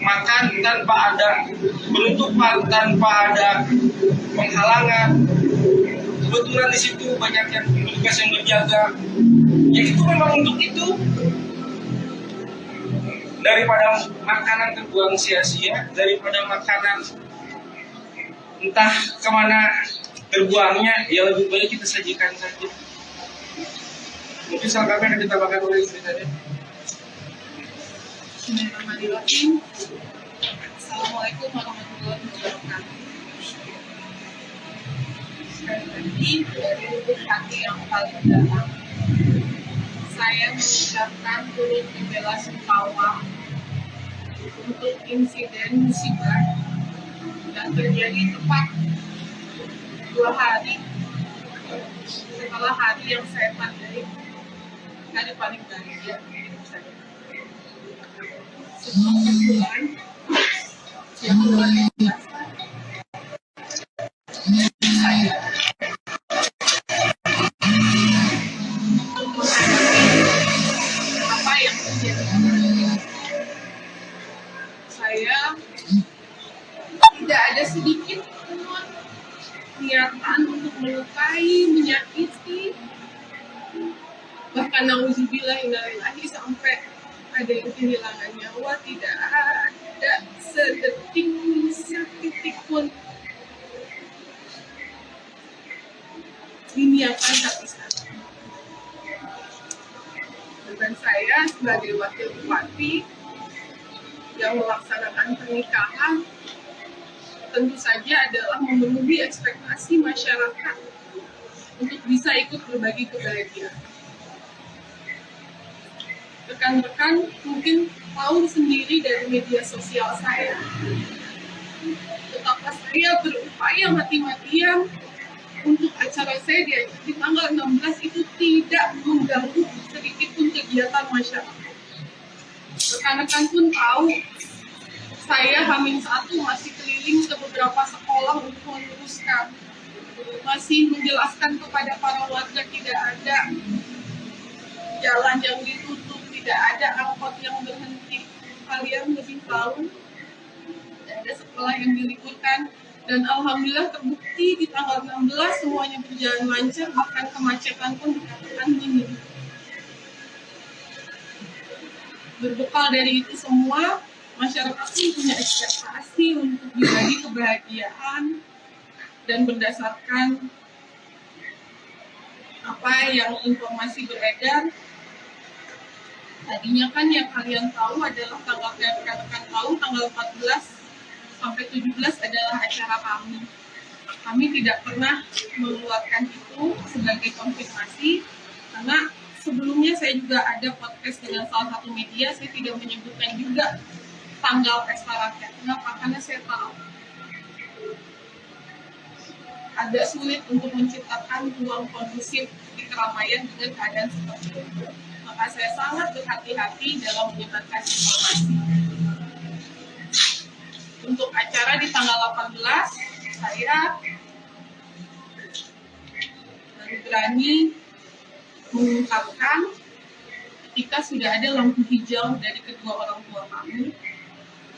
makan tanpa ada penutupan, tanpa ada penghalangan. Kebetulan di situ banyak yang petugas yang berjaga, ya itu memang untuk itu. Daripada makanan terbuang sia-sia, daripada makanan entah kemana terbuangnya, ya lebih baik kita sajikan saja. Mungkin selengkapnya akan ditambahkan oleh istri saya. Bismillahirrahmanirrahim. Assalamualaikum warahmatullahi wabarakatuh. Sekali lagi dari lubuk hati yang paling dalam, saya mengucapkan turut belasungkawa untuk insiden musibah yang terjadi tepat 2 hari setelah hari yang saya pandai hari paling bahagia di hidup saya. Sebuah kebetulan yang luar biasa. Saya untuk menghadapi kegiatan untuk melukai, menyakiti, bahkan nauzubillah innalillahi sampai ada yang kehilangan nyawa. Tidak ada sedetik setitik pun diniatkan tapi satu. Dan saya sebagai wakil bupati yang melaksanakan pernikahan tentu saja adalah memenuhi ekspektasi masyarakat untuk bisa ikut berbagi kebahagiaan. Rekan-rekan mungkin tahu sendiri dari media sosial saya betapa saya berupaya mati-matian untuk acara saya di tanggal 16 itu tidak mengganggu sedikit pun kegiatan masyarakat. Rekan-rekan pun tahu saya H-1 masih keliling ke beberapa sekolah untuk meluruskan, masih menjelaskan kepada para warga tidak ada jalan yang ditutup, tidak ada angkot yang berhenti. Kalian lebih tahu, ada sekolah yang diliburkan, dan alhamdulillah terbukti di tanggal 16 semuanya berjalan lancar, bahkan kemacetan pun dikatakan minim. Berbekal dari itu semua, masyarakat pun punya ekspektasi untuk berbagi kebahagiaan, dan berdasarkan apa yang informasi beredar, tadinya kan yang kalian tahu adalah rekan-rekan tahu tanggal 14 sampai 17 adalah acara kami. Kami tidak pernah mengeluarkan itu sebagai konfirmasi, karena sebelumnya saya juga ada podcast dengan salah satu media, saya tidak menyebutkan juga tanggal pesta rakyat. Kenapa? Karena saya tahu agak sulit untuk menciptakan ruang kondusif di keramaian dengan keadaan seperti itu. Maka saya sangat berhati-hati dalam menyebarkan informasi. Untuk acara di tanggal 18, saya baru berani mengungkapkan ketika sudah ada lampu hijau dari kedua orang tua kami,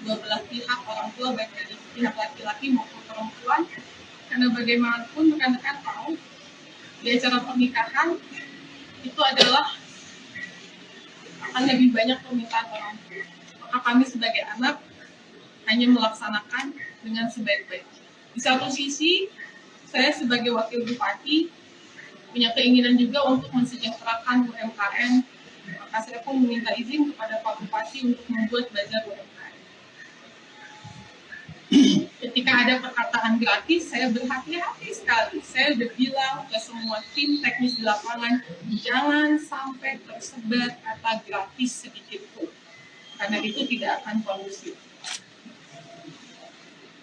dua belah pihak orang tua, baik dari pihak laki-laki maupun perempuan, karena bagaimanapun rekan-rekan tahu di acara pernikahan itu adalah akan lebih banyak permintaan orang tua. Maka kami sebagai anak hanya melaksanakan dengan sebaik-baiknya. Di satu sisi, saya sebagai wakil bupati punya keinginan juga untuk mensejahterakan UMKM, maka saya pun meminta izin kepada Pak Bupati untuk membuat bazar UMKM. Ketika ada perkataan gratis, saya berhati-hati sekali. Saya sudah bilang ke semua tim teknis di lapangan, jangan sampai tersebar kata gratis sedikit pun, karena itu tidak akan kondusif.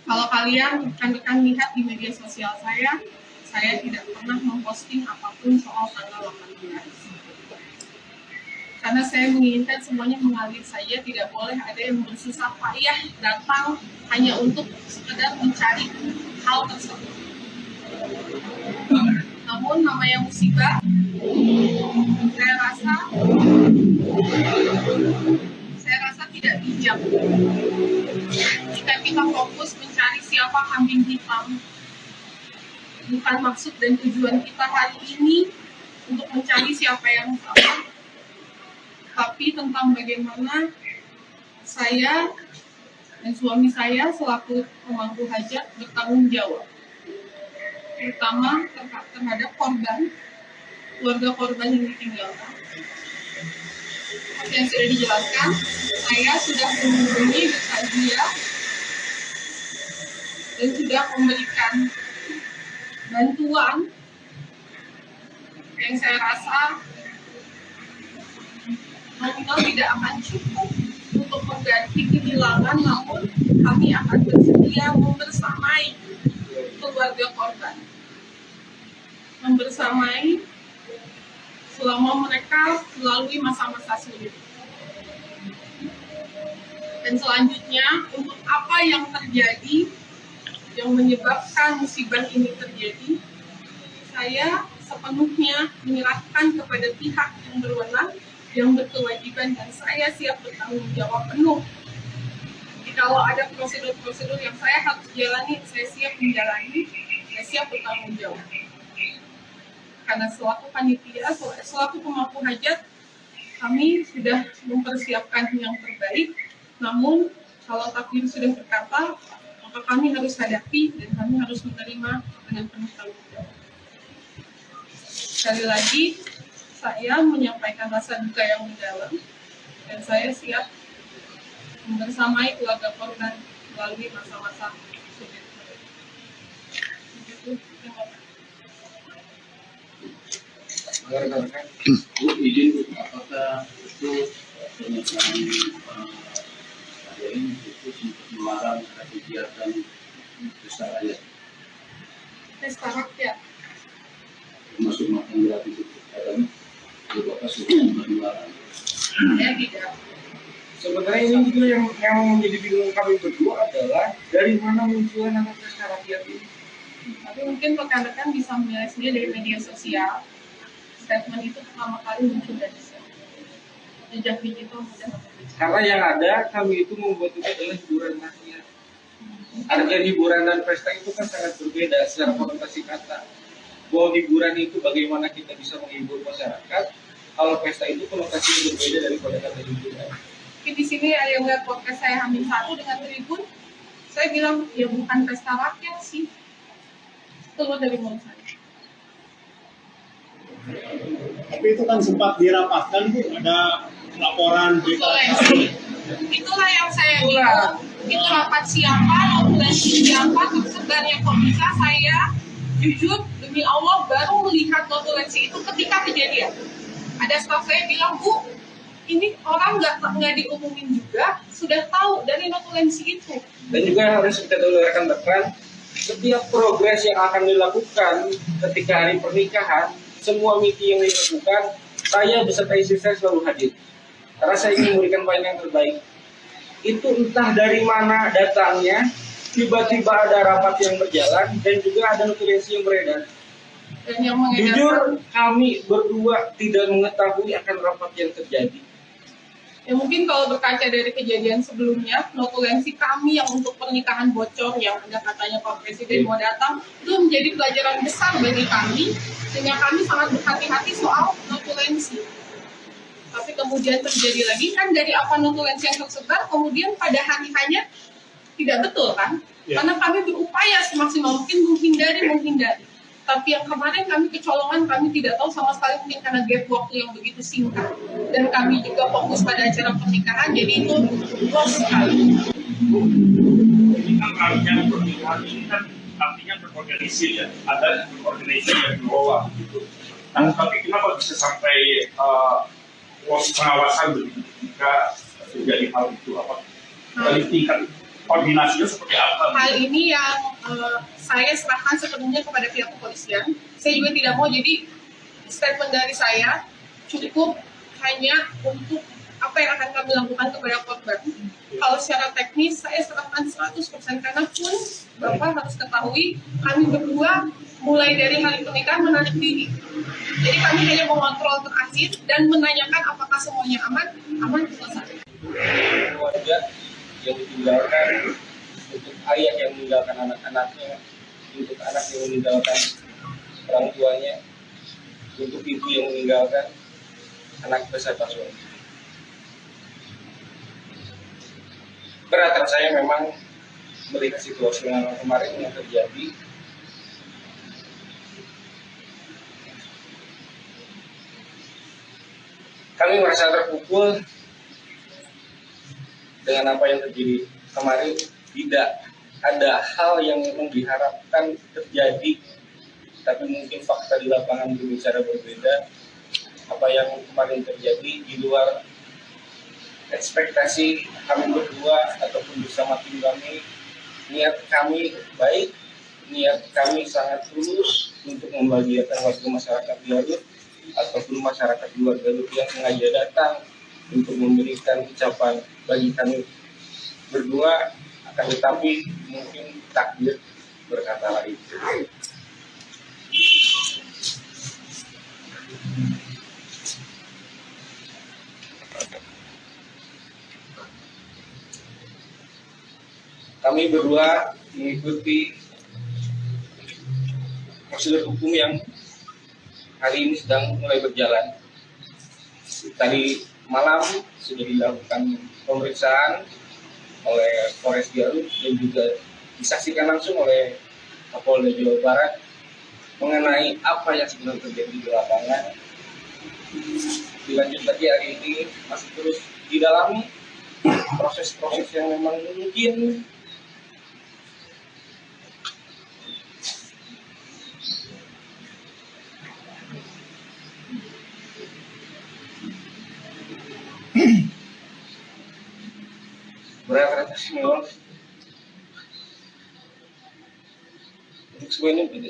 Kalau kalian rekan-rekan lihat di media sosial saya tidak pernah memposting apapun soal tanggal 18. Karena saya menginginkan semuanya mengalir saja, tidak boleh ada yang bersusah payah datang hanya untuk sekedar mencari hal tersebut. Namun namanya musibah, saya rasa tidak bijak jika kita fokus mencari siapa kambing hitam. Bukan maksud dan tujuan kita hari ini untuk mencari siapa yang salah, tapi tentang bagaimana saya dan suami saya selaku pemangku hajat bertanggung jawab, terutama terhadap korban, keluarga korban yang ditinggalkan. Seperti yang sudah dijelaskan, saya sudah menghubungi berkajian dan sudah memberikan bantuan yang saya rasa nominal tidak akan cukup untuk mengganti kehilangan, namun kami akan bersedia membersamai keluarga korban, membersamai selama mereka melalui masa-masa sulit. Dan selanjutnya, untuk apa yang terjadi yang menyebabkan musibah ini terjadi, saya sepenuhnya menyerahkan kepada pihak yang berwenang, yang berkewajiban, dan saya siap bertanggung jawab penuh. Jadi kalau ada prosedur-prosedur yang saya harus jalani, saya siap menjalani, saya siap bertanggung jawab. Karena selaku panitia, selaku pemangku hajat, kami sudah mempersiapkan yang terbaik. Namun kalau takdir sudah berkata, maka kami harus hadapi dan kami harus menerima dengan penuh tanggung jawab. Sekali lagi, saya menyampaikan rasa duka yang mendalam dan saya siap membersamai keluarga korban melalui masa-masa sulit mereka. Begitu, terima kasih. Bu, izin Bu, apakah itu pernyataan ada ini itu sempat melarang kegiatan pesta rakyat Pesta rakyat. termasuk makan gratis itu kadang Bapak sudah melarang. Saya tidak. Sebenarnya ini juga yang menjadi bingung kami berdua adalah dari mana munculnya nama pesta rakyat ini. Tapi mungkin rekan-rekan bisa menilai sendiri dari media sosial. Statement itu pertama kali muncul dari saya. Jejak digital mudah memperbaiki. Karena yang ada kami itu membuat itu adalah hiburan rakyat. Artinya hiburan dan pesta itu kan sangat berbeda secara konotasi kata. Bahwa hiburan itu bagaimana kita bisa menghibur masyarakat, kalau pesta itu konotasinya berbeda daripada kata hiburan. Mungkin di sini ada yang lihat podcast saya Hamil 1 dengan Tribun. Saya bilang, ya bukan pesta rakyat sih. Keluar dari mulut saya. Tapi itu kan sempat dirapatkan Bu, ada laporan berita. Itulah yang saya bilang. Itu rapat siapa, notulensi siapa, tersebarnya kok bisa. Saya jujur demi Allah baru melihat notulensi itu ketika kejadian. Ada staf saya bilang, Bu, ini orang nggak diumumin juga, sudah tahu dari notulensi itu. Dan juga harus kita dulu rekan-rekan, setiap progres yang akan dilakukan ketika hari pernikahan, semua meeting yang dilakukan, saya beserta istri saya selalu hadir. Karena saya ingin memberikan pelayanan yang terbaik. Itu entah dari mana datangnya, tiba-tiba ada rapat yang berjalan dan juga ada notulensi yang beredar. Dan yang mengedarkan, Jujur, kami berdua tidak mengetahui akan rapat yang terjadi. ya mungkin kalau berkaca dari kejadian sebelumnya, notulensi kami yang untuk pernikahan bocor yang ada katanya Pak Presiden mau datang, itu menjadi pelajaran besar bagi kami, sehingga kami sangat berhati-hati soal notulensi. Tapi kemudian terjadi lagi kan dari apa notulensi yang tersebar, kemudian pada hari-hanya tidak betul kan? Ya. Karena kami berupaya semaksimal mungkin menghindari. Tapi yang kemarin kami kecolongan, kami tidak tahu sama sekali mungkin karena gap waktu yang begitu singkat. Dan kami juga fokus pada acara pernikahan, jadi itu luas sekali. Ini kan rangkaian pernikahan ini kan artinya terorganisir ya, ada organisasi yang dikelola gitu. Nah, tapi kenapa bisa sampai pengawasan begitu ketika terjadi hal itu apa? Dari tingkat koordinasinya seperti apa? Hal ini yang saya serahkan sepenuhnya kepada pihak kepolisian. Saya juga tidak mau jadi statement dari saya cukup hanya untuk apa yang akan kami lakukan kepada korban. Kalau secara teknis saya serahkan 100% karena pun Bapak harus ketahui kami berdua mulai dari hari pernikahan menarik diri. Jadi kami hanya mengontrol terakhir dan menanyakan apakah semuanya aman selesai. Keluarga yang ditinggalkan, untuk ayah yang meninggalkan anak-anaknya, untuk anak yang meninggalkan orang tuanya, untuk ibu yang meninggalkan anak beserta suami. Berat rasanya memang melihat situasi yang kemarin yang terjadi. Kami merasa terpukul dengan apa yang terjadi kemarin. Tidak ada hal yang memang diharapkan terjadi, tapi mungkin fakta di lapangan berbicara berbeda. Apa yang kemarin terjadi di luar ekspektasi kami berdua ataupun bersama tim kami. Niat kami baik, niat kami sangat tulus untuk membahagiakan warga masyarakat Garut ataupun masyarakat luar Garut yang sengaja datang untuk memberikan ucapan bagi kami berdua. Akan tetapi mungkin takdir berkata lain. Kami berdua mengikuti prosedur hukum yang hari ini sedang mulai berjalan. Tadi malam sudah dilakukan pemeriksaan oleh Polres Garut dan juga disaksikan langsung oleh Kapolda Jawa Barat mengenai apa yang sebenarnya terjadi di lapangan. Dilanjut lagi hari ini masih terus didalami proses-proses yang memang mungkin berat atas semua untuk semua ini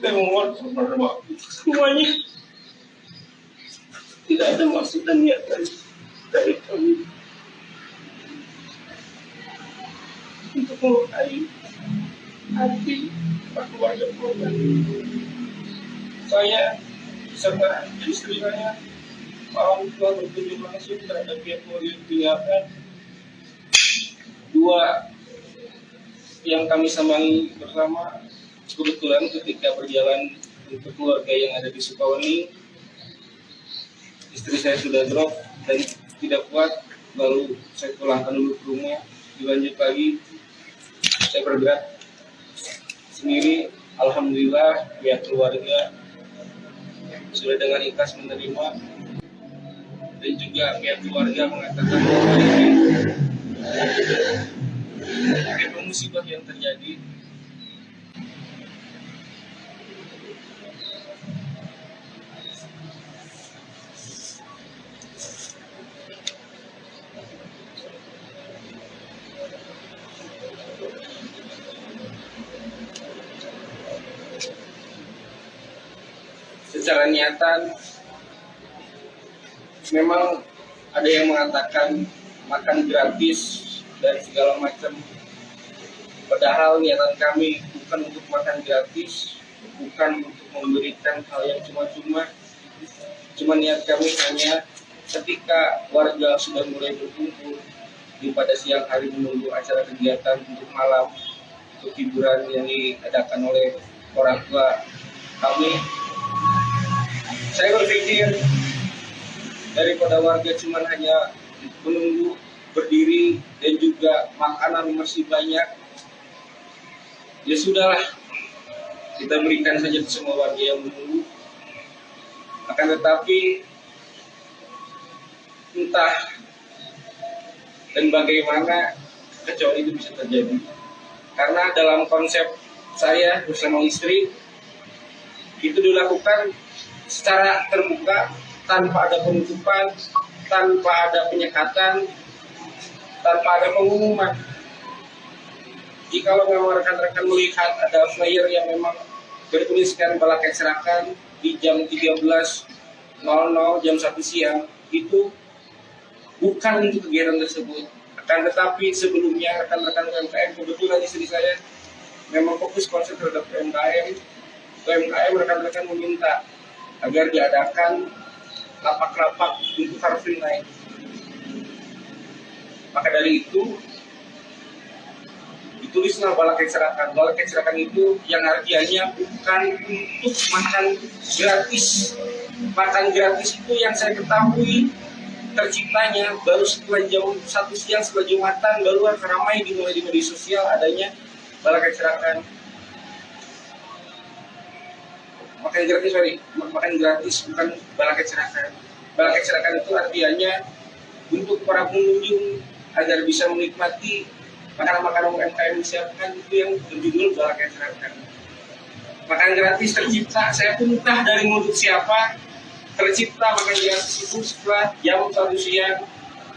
saya memohon kepada Bapak semuanya, tidak ada maksud dan niatan dari kami untuk melukai hati keluarga korban. Saya beserta istri saya malam telah berkunjung langsung terhadap pihak keluarga ditinggalkan. Dua yang kami sambangi bersama kebetulan ketika berjalan untuk keluarga yang ada di Sukawani, istri saya sudah drop dan tidak kuat, lalu saya pulangkan dulu ke rumah. Dilanjut lagi saya bergerak sendiri. Alhamdulillah pihak keluarga sudah dengan ikhlas menerima, dan juga pihak keluarga mengatakan bahwa ini musibah yang terjadi. Secara niatan memang ada yang mengatakan makan gratis dan segala macam, padahal niatan kami bukan untuk makan gratis, bukan untuk memberikan hal yang cuma-cuma. Cuma niat kami hanya ketika warga sudah mulai berkumpul di pada siang hari menunggu acara kegiatan untuk malam, untuk hiburan yang diadakan oleh orang tua kami, saya berpikir daripada warga cuma hanya menunggu berdiri dan juga makanan masih banyak, ya sudahlah, kita berikan saja ke semua warga yang menunggu. Akan tetapi entah dan bagaimana kecuali itu bisa terjadi, karena dalam konsep saya bersama istri itu dilakukan secara terbuka, tanpa ada penutupan, tanpa ada penyekatan, tanpa ada pengumuman. Jika memang rekan-rekan melihat ada flyer yang memang bertuliskan Balak Kecerakan di jam 13.00 jam 1 siang, itu bukan untuk kegiatan tersebut. Akan tetapi sebelumnya rekan-rekan UMKM, kebetulan istri saya memang fokus konsep terhadap UMKM, rekan-rekan meminta agar diadakan lapak-lapak untuk Car Free Night. Maka dari itu ditulislah Balak Kecerakan. Balak Kecerakan itu yang artinya bukan untuk makan gratis. Makan gratis itu yang saya ketahui terciptanya baru setelah jam 1 siang, setelah Jumatan, baru ramai dimulai di media sosial adanya Balak Kecerakan. Makan gratis bukan Balak Kecerakan. Balak Kecerakan itu artinya untuk para pengunjung agar bisa menikmati makanan-makanan UMKM disiapkan, itu yang berjudul Balak Kecerakan. Makan gratis tercipta, saya pun entah dari mulut siapa, tercipta makan gratis itu setelah jam 1 siang.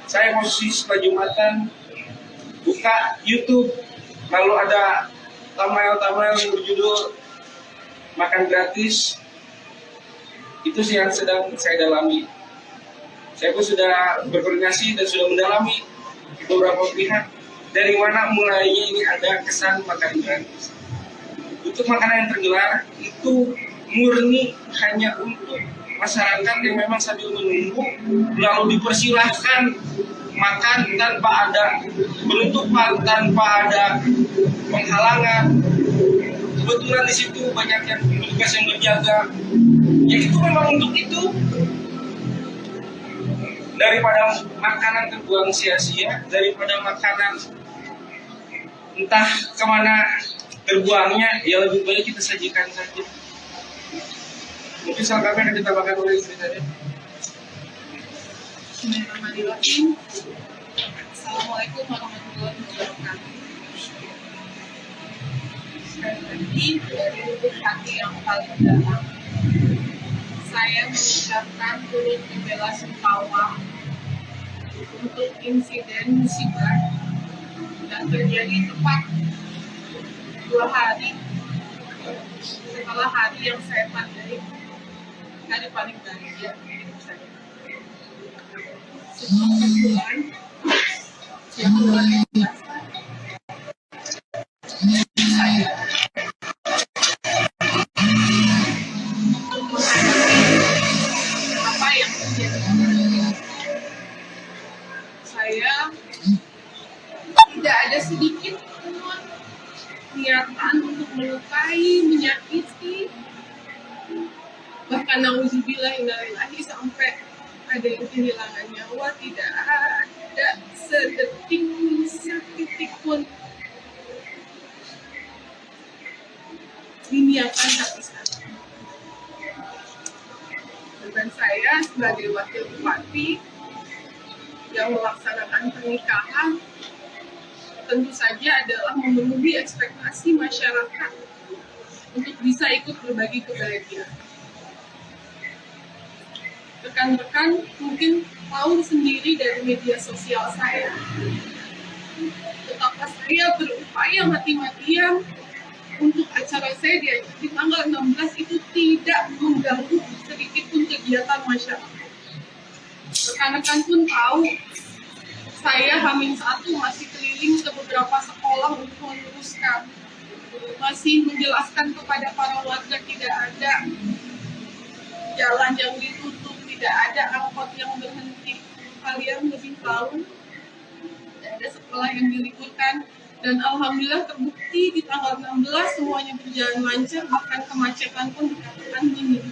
Saya posisi setelah Jumatan buka YouTube, lalu ada thumbnail yang berjudul makan gratis. Itu sih yang sedang saya dalami. Saya pun sudah berkoordinasi dan sudah mendalami beberapa pihak dari mana mulainya ini ada kesan makan gratis. Untuk makanan yang tergelar itu murni hanya untuk masyarakat yang memang sambil menunggu, lalu dipersilahkan makan tanpa ada penutupan, tanpa ada penghalangan. kebetulan di situ banyak yang petugas yang berjaga, ya itu memang untuk itu. Daripada makanan terbuang sia-sia, daripada makanan entah kemana terbuangnya, ya lebih baik kita sajikan saja. Mungkin salah kami akan ditambahkan oleh istri tadi. Bismillahirrahmanirrahim. Assalamualaikum warahmatullahi wabarakatuh. Sekali lagi dari lubuk hati yang paling dalam, saya mengucapkan turut bela sungkawa untuk insiden musibah yang terjadi tepat 2 hari setelah hari yang saya pandai hari paling bahagia di hidup saya. Sebuah kebetulan yang luar biasa, saya apa yang terjadi. Saya tidak ada sedikit pun niatan untuk melukai, menyakiti, bahkan nauzubillah innalillahi sampai ada yang kehilangan nyawa. Tidak ada setitik pun diniatkan hati saya. Dan saya sebagai wakil bupati yang melaksanakan pernikahan tentu saja adalah memenuhi ekspektasi masyarakat untuk bisa ikut berbagi kebahagiaan. Rekan-rekan mungkin tahu sendiri dari media sosial saya betapa saya berupaya mati-matian untuk acara saya di tanggal 16 itu tidak mengganggu sedikit pun kegiatan masyarakat. Rekan-rekan pun tahu saya H-1 masih keliling ke beberapa sekolah untuk meluruskan, masih menjelaskan kepada para warga tidak ada jalan yang ditutup, tidak ada angkot yang berhenti. Kalian lebih tahu, tidak ada sekolah yang diliburkan, dan alhamdulillah terbukti di tanggal 16 semuanya berjalan lancar, bahkan kemacetan pun dikatakan minim.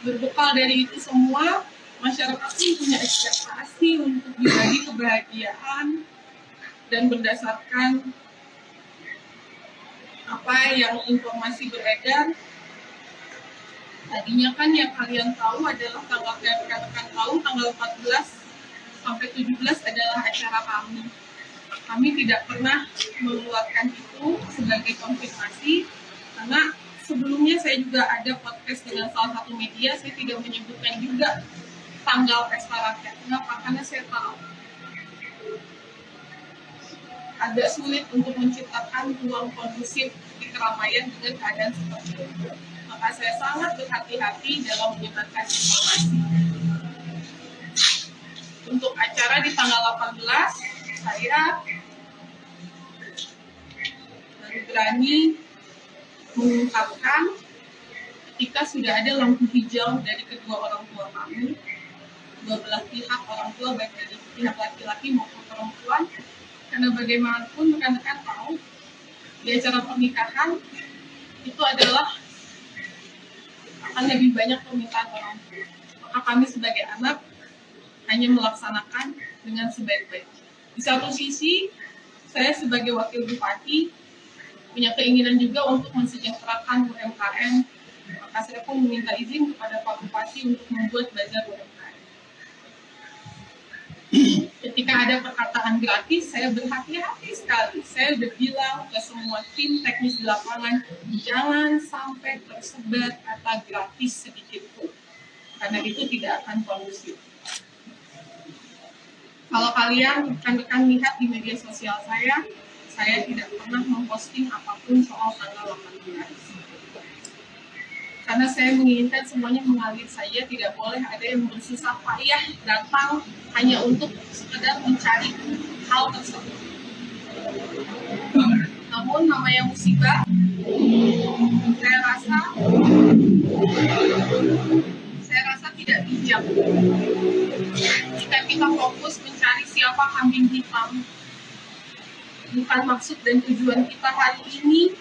Berbekal dari itu semua, masyarakat pun punya ekspektasi untuk berbagi kebahagiaan, dan berdasarkan apa yang informasi beredar, tadinya kan yang kalian tahu adalah tanggal yang rekan-rekan tahu tanggal 14 sampai 17 adalah acara kami. Kami tidak pernah mengeluarkan itu sebagai konfirmasi karena sebelumnya saya juga ada podcast dengan salah satu media, saya tidak menyebutkan juga tanggal pesta rakyat. Kenapa? Karena saya tahu agak sulit untuk menciptakan ruang kondusif di keramaian dengan keadaan seperti itu. Maka saya sangat berhati-hati dalam menyebarkan informasi. Untuk acara di tanggal 18, saya baru berani mengungkapkan ketika sudah ada lampu hijau dari kedua orang tua kami, dua belah pihak orang tua, baik dari pihak laki-laki maupun perempuan, karena bagaimanapun rekan-rekan tahu di acara pernikahan itu adalah akan lebih banyak permintaan orang tua. Maka kami sebagai anak hanya melaksanakan dengan sebaik-baiknya. Di satu sisi, saya sebagai wakil bupati punya keinginan juga untuk mensejahterakan UMKM. Maka saya pun meminta izin kepada Pak Bupati untuk membuat bazar UMKM. Ketika ada perkataan gratis, saya berhati-hati sekali. Saya sudah bilang ke semua tim teknis di lapangan, jangan sampai tersebar kata gratis sedikit pun, karena itu tidak akan kondusif. Kalau kalian rekan-rekan lihat di media sosial saya tidak pernah memposting apapun soal tanggal 18. Karena saya menginginkan semuanya mengalir saja, tidak boleh ada yang bersusah payah datang hanya untuk sekedar mencari hal tersebut. Namun namanya musibah, saya rasa tidak bijak jika kita fokus mencari siapa kambing hitam bukan maksud dan tujuan kita hari ini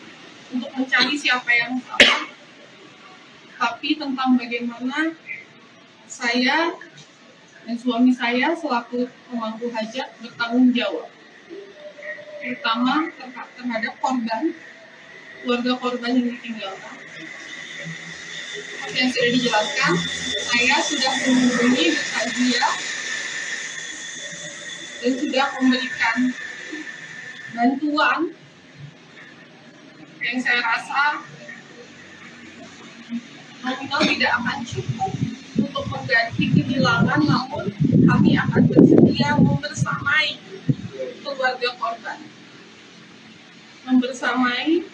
untuk mencari siapa yang salah, tapi tentang bagaimana saya dan suami saya selaku pemangku hajat bertanggung jawab, terutama terhadap korban, keluarga korban yang ditinggalkan. Seperti yang sudah dijelaskan, saya sudah menghubungi berkajian dan sudah memberikan bantuan yang saya rasa nominal tidak akan cukup untuk mengganti kehilangan, namun kami akan bersedia membersamai keluarga korban, membersamai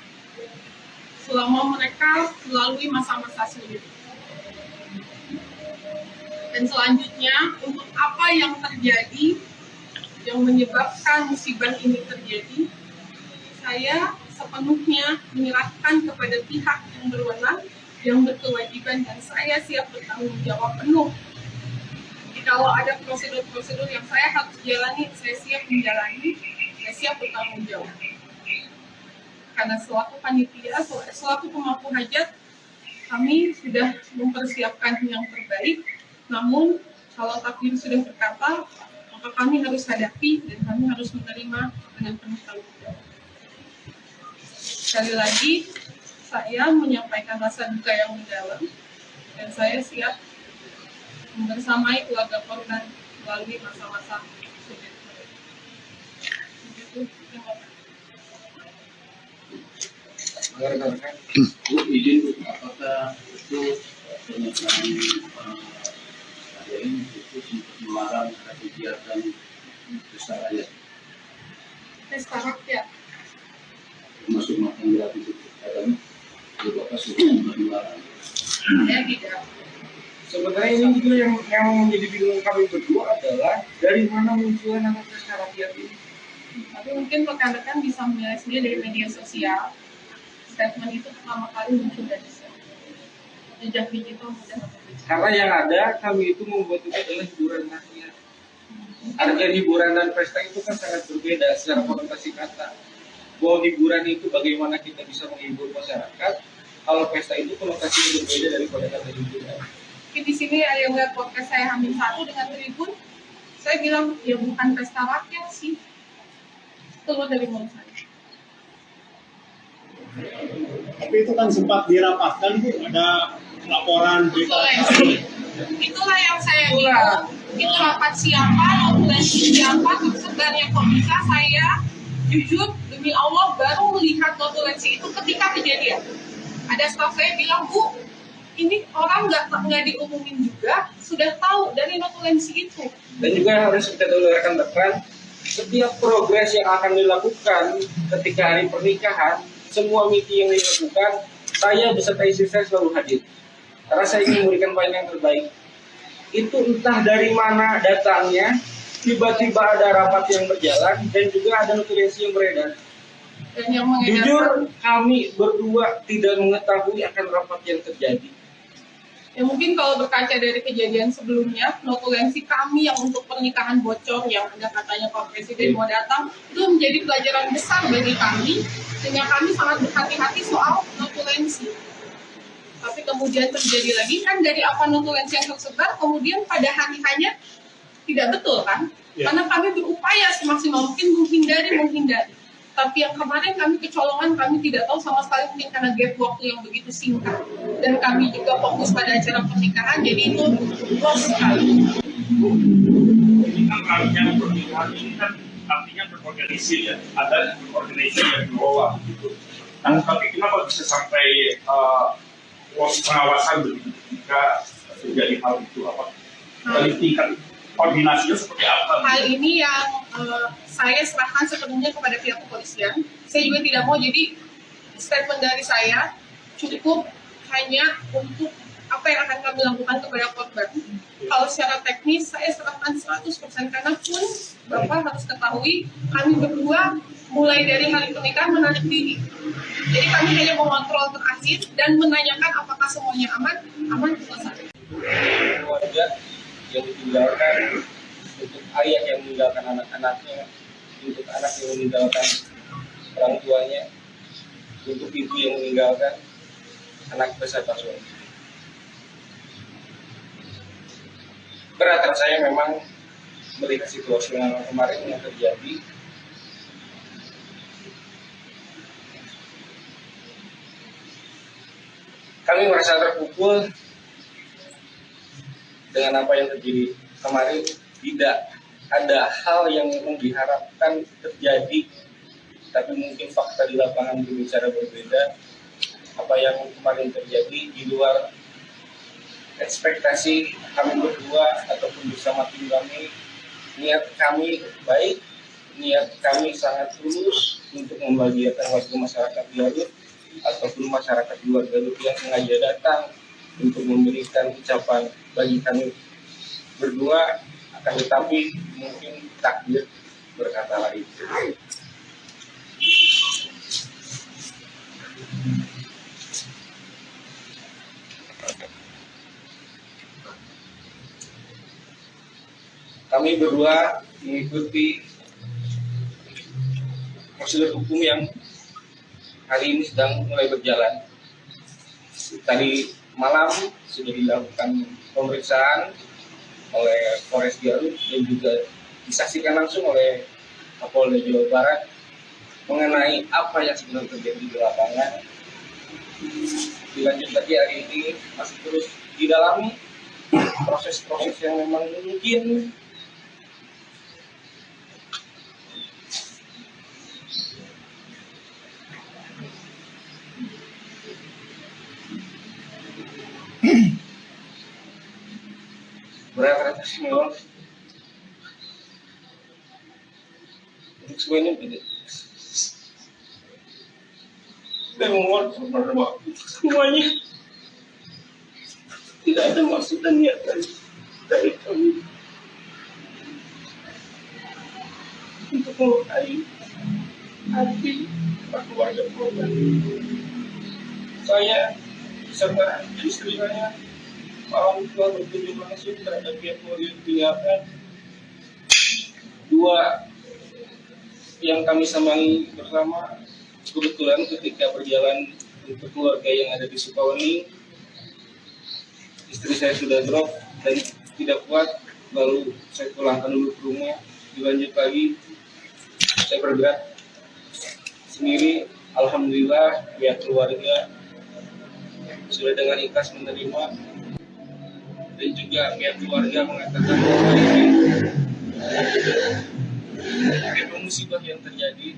selama mereka melalui masa-masa sulit. Dan selanjutnya, untuk apa yang terjadi, yang menyebabkan musibah ini terjadi, saya sepenuhnya menyerahkan kepada pihak yang berwenang, yang berkewajiban, dan saya siap bertanggung jawab penuh. Jadi kalau ada prosedur-prosedur yang saya harus jalani, saya siap menjalani, saya siap bertanggung jawab. Karena selaku panitia, selaku pemangku hajat, kami sudah mempersiapkan yang terbaik. Namun, kalau takdir sudah berkata, maka kami harus hadapi dan kami harus menerima dengan penuh tanggung jawab. Sekali lagi, saya menyampaikan rasa duka yang mendalam dan saya siap membersamai keluarga korban melalui masa-masa sulit. Begitu, terima kasih. Bu, izin Bu, apakah itu pernyataan ada ini itu sempat melarang kegiatan pesta rakyat? Pesta rakyat. Termasuk makan gratis itu katanya Bapak sudah melarang. Saya tidak. Sebenarnya ini juga yang menjadi bingung kami berdua adalah dari mana munculnya nama pesta rakyat ini. Tapi mungkin rekan-rekan bisa menilai sendiri dari media sosial. Statement itu pertama kali muncul dari saya. Jejak digital sudah berbeda. Karena yang ada kami itu membuat itu adalah hiburan rakyat. Harga hiburan dan pesta itu kan sangat berbeda secara konotasi kata. Bahwa hiburan itu bagaimana kita bisa menghibur masyarakat, kalau pesta itu konotasinya berbeda daripada kata hiburan. Mungkin di sini ada yang lihat podcast saya Hamil 1 dengan Tribun, saya bilang ya bukan pesta rakyat sih, keluar dari mulut saya. Tapi itu kan sempat dirapatkan Bu, ada laporan berita. Itulah yang saya bilang, itu rapat siapa, notulensi siapa, sebenarnya kok bisa saya jujur demi Allah baru melihat notulensi itu ketika kejadian. Ada staf saya bilang, Bu, ini orang nggak diumumin juga, sudah tahu dari notulensi itu. Dan juga yang harus kita tahu rekan-rekan, setiap progres yang akan dilakukan ketika hari pernikahan, semua meeting yang dilakukan, saya beserta istri saya selalu hadir. Karena saya ingin memberikan pelayanan yang terbaik. Itu entah dari mana datangnya, tiba-tiba ada rapat yang berjalan, dan juga ada notulensi yang beredar. Dan yang mengedarkan, Jujur, kami berdua tidak mengetahui akan rapat yang terjadi. ya mungkin kalau berkaca dari kejadian sebelumnya, notulensi kami yang untuk pernikahan bocor yang ada katanya Pak Presiden mau datang, itu menjadi pelajaran besar bagi kami, sehingga kami sangat berhati-hati soal notulensi. Tapi kemudian terjadi lagi kan dari apa notulensi yang tersebar, kemudian pada hari hanya tidak betul kan? Ya. Karena kami berupaya semaksimal mungkin menghindari. Tapi yang kemarin kami kecolongan, kami tidak tahu sama sekali mungkin karena gap waktu yang begitu singkat. Dan kami juga fokus pada acara pernikahan, jadi itu lost sekali. Ini kan rangkaian pernikahan ini kan artinya terorganisir ya, ada organisasi yang di bawah gitu. Nah, tapi kenapa bisa sampai pengawasan begitu ketika terjadi hal itu apa? Dari tingkat koordinasinya seperti apa? Hal ini yang saya serahkan sepenuhnya kepada pihak kepolisian. Saya juga tidak mau jadi statement dari saya cukup hanya untuk apa yang akan kami lakukan kepada korban. Kalau secara teknis saya serahkan 100% karena pun Bapak harus ketahui kami berdua mulai dari hari pernikahan menarik diri. Jadi kami hanya mengontrol terakhir dan menanyakan apakah semuanya aman selesai. Keluarga yang ditinggalkan, untuk ayah yang meninggalkan anak-anaknya, untuk anak yang meninggalkan orang tuanya, untuk ibu yang meninggalkan anak beserta suami. Berat rasanya memang melihat situasi yang kemarin yang terjadi. Kami merasa terpukul dengan apa yang terjadi kemarin. Tidak ada hal yang memang diharapkan terjadi, tapi mungkin fakta di lapangan berbicara berbeda. Apa yang kemarin terjadi di luar ekspektasi kami berdua ataupun bersama tim kami. Niat kami baik, niat kami sangat tulus untuk membahagiakan warga masyarakat Garut ataupun masyarakat luar Garut yang sengaja datang untuk memberikan ucapan bagi kami berdua. Akan tetapi mungkin takdir berkata lain. Kami berdua mengikuti prosedur hukum yang hari ini sedang mulai berjalan. Tadi malam sudah dilakukan pemeriksaan oleh Polres Garut dan juga disaksikan langsung oleh Kapolda Jawa Barat mengenai apa yang sebenarnya terjadi di lapangan. Dilanjut lagi hari ini masih terus didalami proses-proses yang memang mungkin berat semua. Untuk semuanya tidak. Dan memohon kepada semuanya. Tidak ada maksud dan niat dari kami untuk melukai hati keluarga korban. Saya beserta istri saya malam telah berkunjung langsung terhadap pihak keluarga yang ditinggalkan. Dua yang kami sambangi bersama kebetulan ketika berjalan untuk keluarga yang ada di Sukawani, istri saya sudah drop dan tidak kuat, lalu saya pulangkan dulu ke rumah. Dilanjut lagi saya bergerak sendiri. Alhamdulillah pihak keluarga sudah dengan ikhlas menerima, dan juga pihak keluarga mengatakan bahwa ini musibah yang terjadi.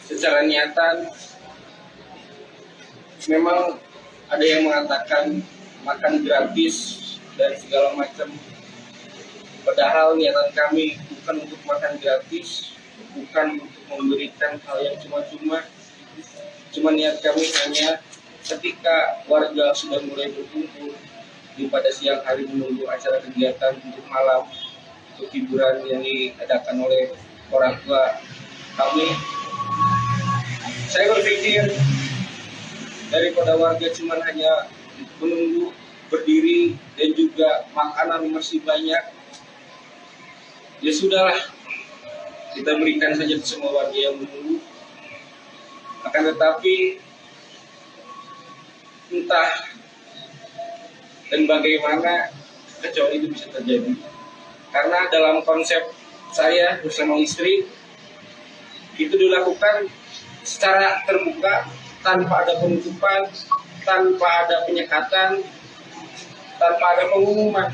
Secara niatan memang ada yang mengatakan makan gratis dan segala macam. Padahal niatan kami bukan untuk makan gratis, bukan untuk memberikan hal yang cuma-cuma. Cuma niat kami hanya ketika warga sudah mulai berkumpul di pada siang hari menunggu acara kegiatan untuk malam, untuk hiburan yang diadakan oleh orang tua kami. Saya berpikir daripada warga cuma hanya menunggu berdiri dan juga makanan masih banyak, ya sudahlah, kita berikan saja ke semua warga yang menunggu. Akan tetapi entah dan bagaimana kecuali itu bisa terjadi, karena dalam konsep saya bersama istri itu dilakukan secara terbuka, tanpa ada penutupan, tanpa ada penyekatan, tanpa ada pengumuman.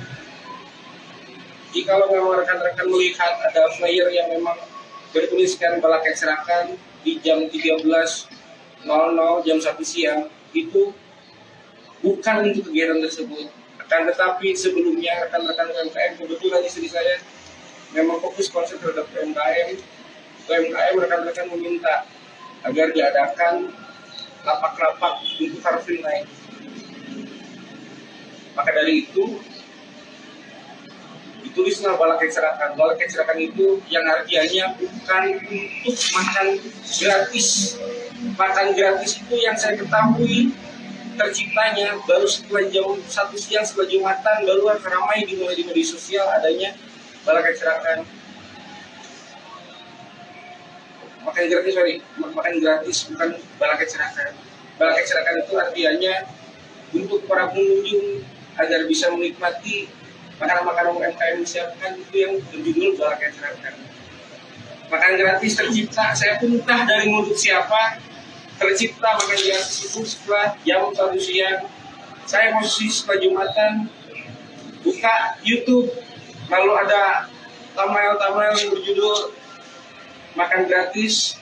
Jika memang rekan-rekan melihat ada flyer yang memang bertuliskan Balakai Serahkan di jam 13.00 jam 1 siang, itu bukan untuk kegiatan tersebut. Akan tetapi sebelumnya rekan-rekan UMKM, kebetulan istri saya memang fokus konsep terhadap UMKM, rekan-rekan meminta agar diadakan lapak-lapak untuk Car Free Night. Maka dari itu ditulislah bala kecerakan. Bala kecerakan itu yang artinya bukan untuk makan gratis. Makan gratis itu yang saya ketahui terciptanya baru setelah jam 1 siang setelah Jumatan, baru ramai dimulai di media sosial adanya bala kecerakan. Makan gratis bukan bala kecerakan. Bala kecerakan itu artinya untuk para pengunjung agar bisa menikmati makanan-makanan UMKM disiapkan, itu yang berjudul bala kecerakan. Makan gratis tercipta, saya pun entah dari mulut siapa tercipta makan gratis itu setelah jam 1 siang. Saya posisi setelah Jumatan buka YouTube, lalu ada thumbnail yang berjudul makan gratis.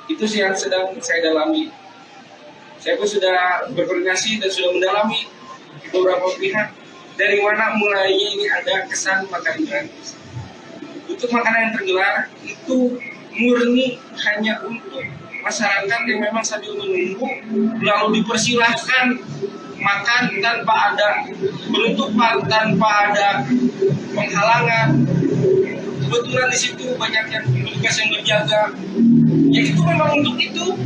Itu yang sedang saya dalami. Saya pun sudah berkoordinasi dan sudah mendalami beberapa pihak dari mana mulainya ini ada kesan makan gratis. Untuk makanan yang tergelar itu murni hanya untuk masyarakat yang memang sambil menunggu, lalu dipersilahkan makan tanpa ada penutupan, tanpa ada penghalangan. Kebetulan di situ banyak yang petugas yang berjaga, ya itu memang untuk itu.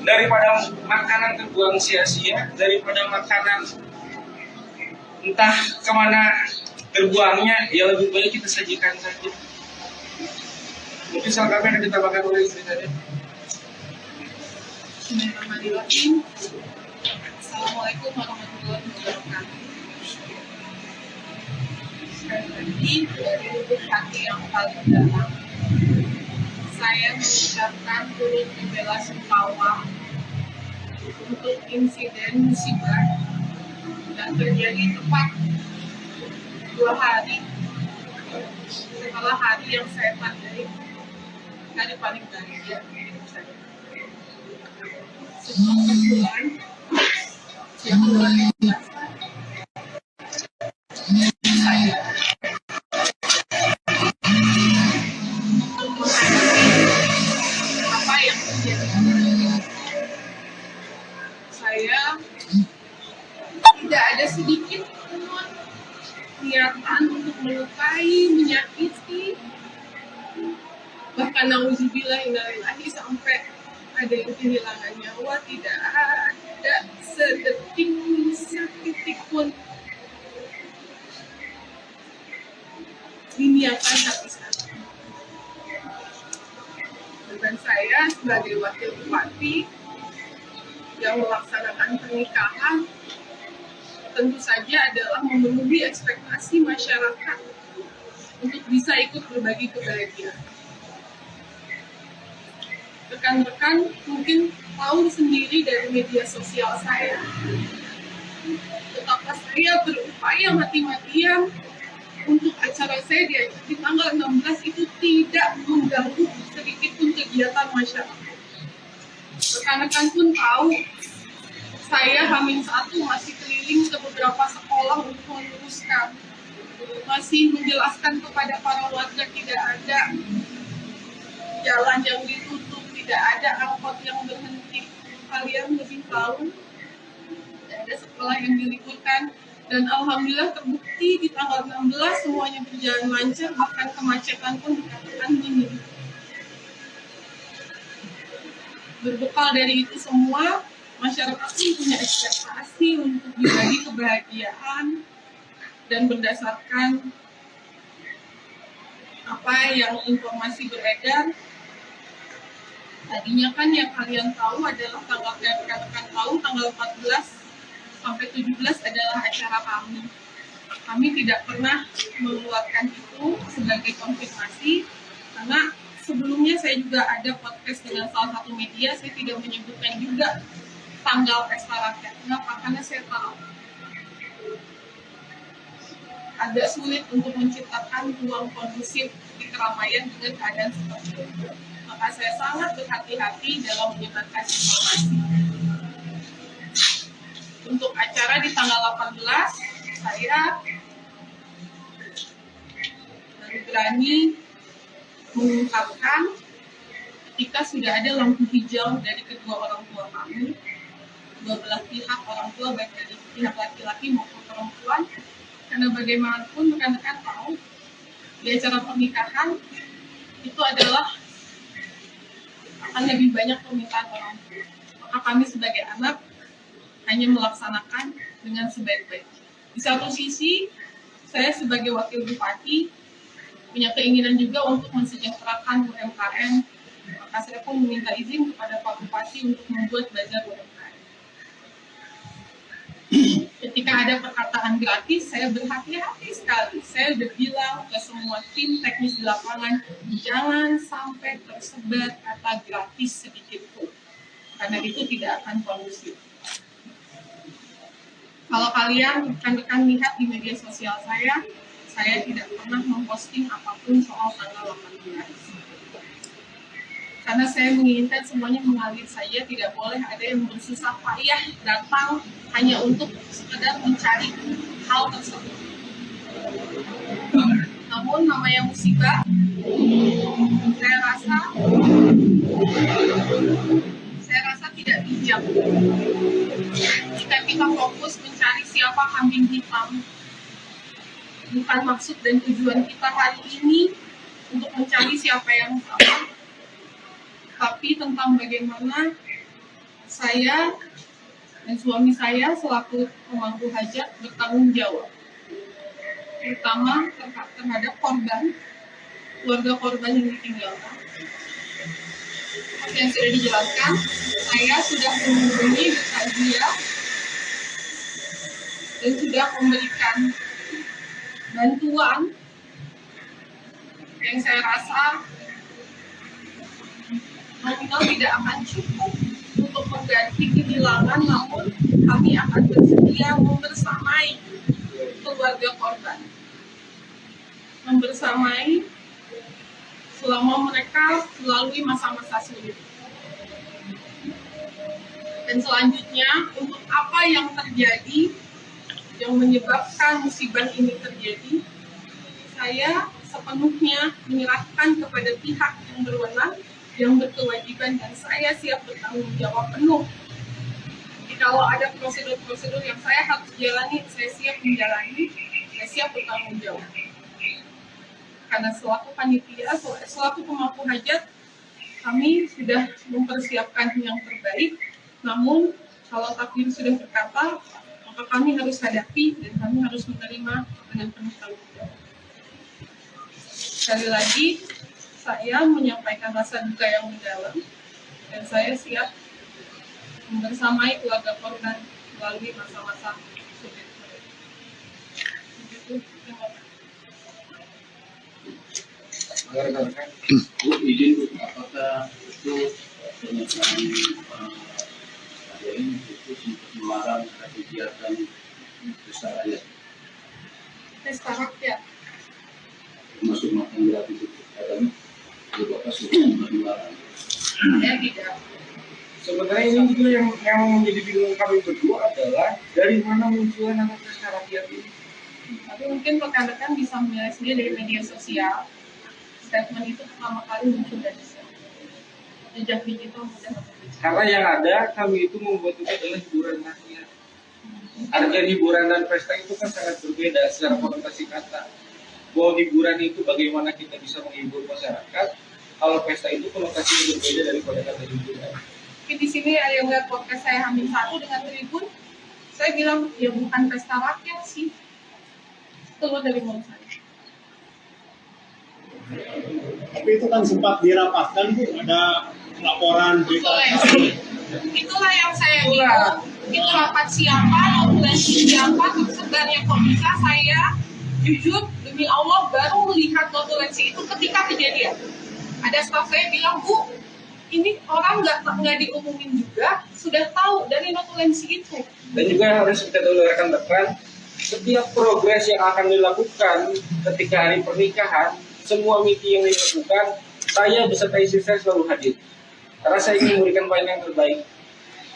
Daripada makanan terbuang sia-sia, daripada makanan entah kemana terbuangnya, ya lebih baik kita sajikan saja. Mungkin salah kami akan ditambahkan oleh istri saya. Bismillahirrahmanirrahim. Assalamualaikum warahmatullahi wabarakatuh. Sekali lagi dari lubuk hati yang paling dalam, saya mengucapkan turut bela sungkawa untuk insiden musibah yang terjadi tepat 2 hari setelah hari yang saya tandai hari paling bahagia di hidup saya. Sebuah kebetulan yang luar biasa, saya apa yang terjadi. Saya tidak ada sedikit pun niatan untuk melukai, menyakiti, bahkan nauzubillah innalillahi sampai ada yang kehilangan nyawa. Tidak ada setitik pun diniatkan hati saya. Dan saya sebagai wakil bupati yang melaksanakan pernikahan tentu saja adalah memenuhi ekspektasi masyarakat untuk bisa ikut berbagi kebahagiaan. Rekan-rekan mungkin tahu sendiri dari media sosial saya betapa saya berupaya mati-matian untuk acara saya di tanggal 16 itu tidak mengganggu sedikit pun kegiatan masyarakat. Rekan-rekan pun tahu saya H-1 masih keliling ke beberapa sekolah untuk meluruskan, masih menjelaskan kepada para warga tidak ada jalan yang ditutup, tidak ada angkot yang berhenti. Kalian lebih tahu, tidak ada sekolah yang diliburkan, dan alhamdulillah terbukti di tanggal 16 semuanya berjalan lancar, bahkan kemacetan pun dikatakan minim. Berbekal dari itu semua, masyarakat pun punya ekspektasi untuk berbagi kebahagiaan, dan berdasarkan apa yang informasi beredar, tadinya kan yang kalian tahu adalah tanggal yang rekan-rekan tahu tanggal 14 sampai 17 adalah acara kami. Kami tidak pernah mengeluarkan itu sebagai konfirmasi karena sebelumnya saya juga ada podcast dengan salah satu media, saya tidak menyebutkan juga tanggal pesta rakyat. Kenapa? Karena saya tahu agak sulit untuk menciptakan ruang kondusif di keramaian dengan keadaan seperti itu. Maka saya sangat berhati-hati dalam menyebarkan informasi. Untuk acara di tanggal 18, saya baru berani mengungkapkan ketika sudah ada lampu hijau dari kedua orang tua kami, dua belah pihak orang tua, baik dari pihak laki-laki maupun perempuan, Karena bagaimanapun rekan-rekan tahu di acara pernikahan itu adalah akan lebih banyak permintaan orang tua. Maka kami sebagai anak hanya melaksanakan dengan sebaik-baiknya. Di satu sisi, saya sebagai wakil bupati punya keinginan juga untuk mensejahterakan UMKM. Maka saya pun meminta izin kepada Pak Bupati untuk membuat bazar UMKM. Ketika ada perkataan gratis, saya berhati-hati sekali. Saya udah bilang ke semua tim teknis di lapangan, jangan sampai tersebar kata gratis sedikit pun. Karena itu tidak akan kondusif. Kalau kalian rekan-rekan lihat di media sosial saya tidak pernah memposting apapun soal tanggal 18. Karena saya menginginkan semuanya mengalir saja, tidak boleh ada yang bersusah payah datang hanya untuk sekedar mencari hal tersebut. Namun namanya musibah, saya rasa tidak bijak jika kita fokus mencari siapa kambing hitam. Bukan maksud dan tujuan kita hari ini untuk mencari siapa yang salah, tapi tentang bagaimana saya dan suami saya selaku pemangku hajat bertanggung jawab, terutama terhadap keluarga korban yang ditinggalkan. Seperti yang sudah dijelaskan, saya sudah menghubungi dia dan sudah memberikan bantuan yang saya rasa nominal tidak akan cukup untuk mengganti kehilangan, namun kami akan bersedia membersamai keluarga korban, membersamai selama mereka melalui masa-masa sulit. Dan selanjutnya, untuk apa yang terjadi, yang menyebabkan musibah ini terjadi, saya sepenuhnya menyerahkan kepada pihak yang berwenang, yang berkewajiban, dan saya siap bertanggung jawab penuh. Jadi kalau ada prosedur-prosedur yang saya harus jalani, saya siap menjalani, saya siap bertanggung jawab. Karena selaku panitia, selaku pemangku hajat, kami sudah mempersiapkan yang terbaik. Namun kalau takdir sudah berkata, maka kami harus hadapi dan kami harus menerima dengan penuh tanggung jawab. Sekali lagi, saya menyampaikan rasa duka yang mendalam dan saya siap membersamai keluarga korban melalui masa-masa sulit. Begitu. Bu, izin Bu, apakah itu pernyataan ada ini itu sempat melarang kegiatan pesta rakyat? Pesta rakyat. Termasuk makan gratis itu, katanya Bapak sudah melarang. Saya tidak. Sebenarnya ini juga yang menjadi bingung kami berdua adalah dari mana munculnya nama pesta rakyat ini. Tapi mungkin rekan-rekan bisa menilai sendiri dari media sosial. Statement itu pertama kali muncul dari saya. Jejak digital mudah. Karena yang ada kami itu membuat itu adalah hiburan rakyat. Harga hiburan dan pesta itu kan sangat berbeda secara konotasi kata. Bahwa hiburan itu bagaimana kita bisa menghibur masyarakat, kalau pesta itu konotasinya berbeda daripada kata hiburan. Mungkin di sini ada yang lihat podcast saya Hamil 1 dengan Tribun, saya bilang ya bukan pesta rakyat sih. Keluar dari mulut saya. Tapi itu kan sempat dirapatkan Bu, ada laporan Itulah yang saya bilang. Itu rapat siapa, notulensi siapa, tersebarnya kok bisa. Saya jujur demi Allah baru melihat notulensi itu ketika kejadian. Ada staf saya bilang, Bu, ini orang nggak diumumin juga, sudah tahu dari notulensi itu. Dan juga yang harus kita tahu rekan-rekan, setiap progres yang akan dilakukan ketika hari pernikahan, semua meeting yang dilakukan, saya beserta istri saya selalu hadir. Karena saya ingin memberikan pelayanan yang terbaik.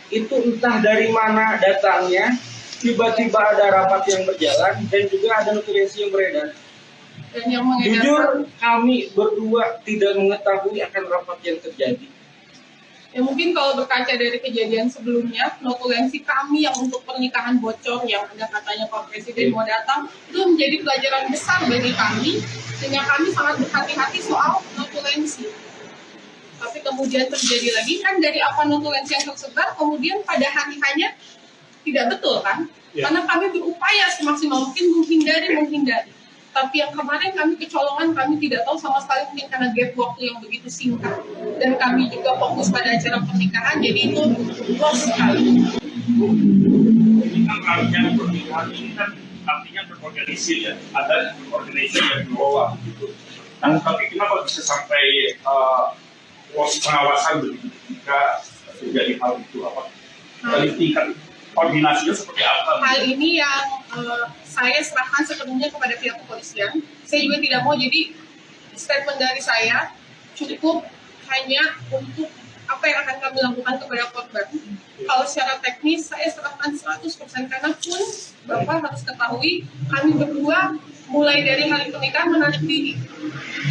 Itu entah dari mana datangnya, tiba-tiba ada rapat yang berjalan, dan juga ada notulensi yang beredar. Dan yang mengedarkan, Jujur, kami berdua tidak mengetahui akan rapat yang terjadi. Ya mungkin kalau berkaca dari kejadian sebelumnya, notulensi kami yang untuk pernikahan bocor yang ada katanya Pak Presiden mau datang, itu menjadi pelajaran besar bagi kami, sehingga kami sangat berhati-hati soal notulensi. Tapi kemudian terjadi lagi kan dari apa notulensi yang tersebar, kemudian pada hari-hanya tidak betul kan? Ya. Karena kami berupaya semaksimal mungkin menghindari. Tapi yang kemarin kami kecolongan, kami tidak tahu sama sekali mungkin karena gap waktu yang begitu singkat. Dan kami juga fokus pada acara pernikahan, jadi itu lost sekali. Ini kan rangkaian pernikahan ini kan artinya berorganisir ya, ada organisasi yang di bawah gitu. Nah, tapi kenapa bisa sampai pengawasan begitu ketika terjadi hal itu apa? Dari tingkat koordinasinya seperti apa? Hal ini yang saya serahkan sepenuhnya kepada pihak kepolisian. Saya juga tidak mau jadi statement dari saya cukup hanya untuk apa yang akan kami lakukan kepada korban. Kalau secara teknis saya serahkan 100% karena pun Bapak harus ketahui kami berdua mulai dari hari pernikahan menarik diri.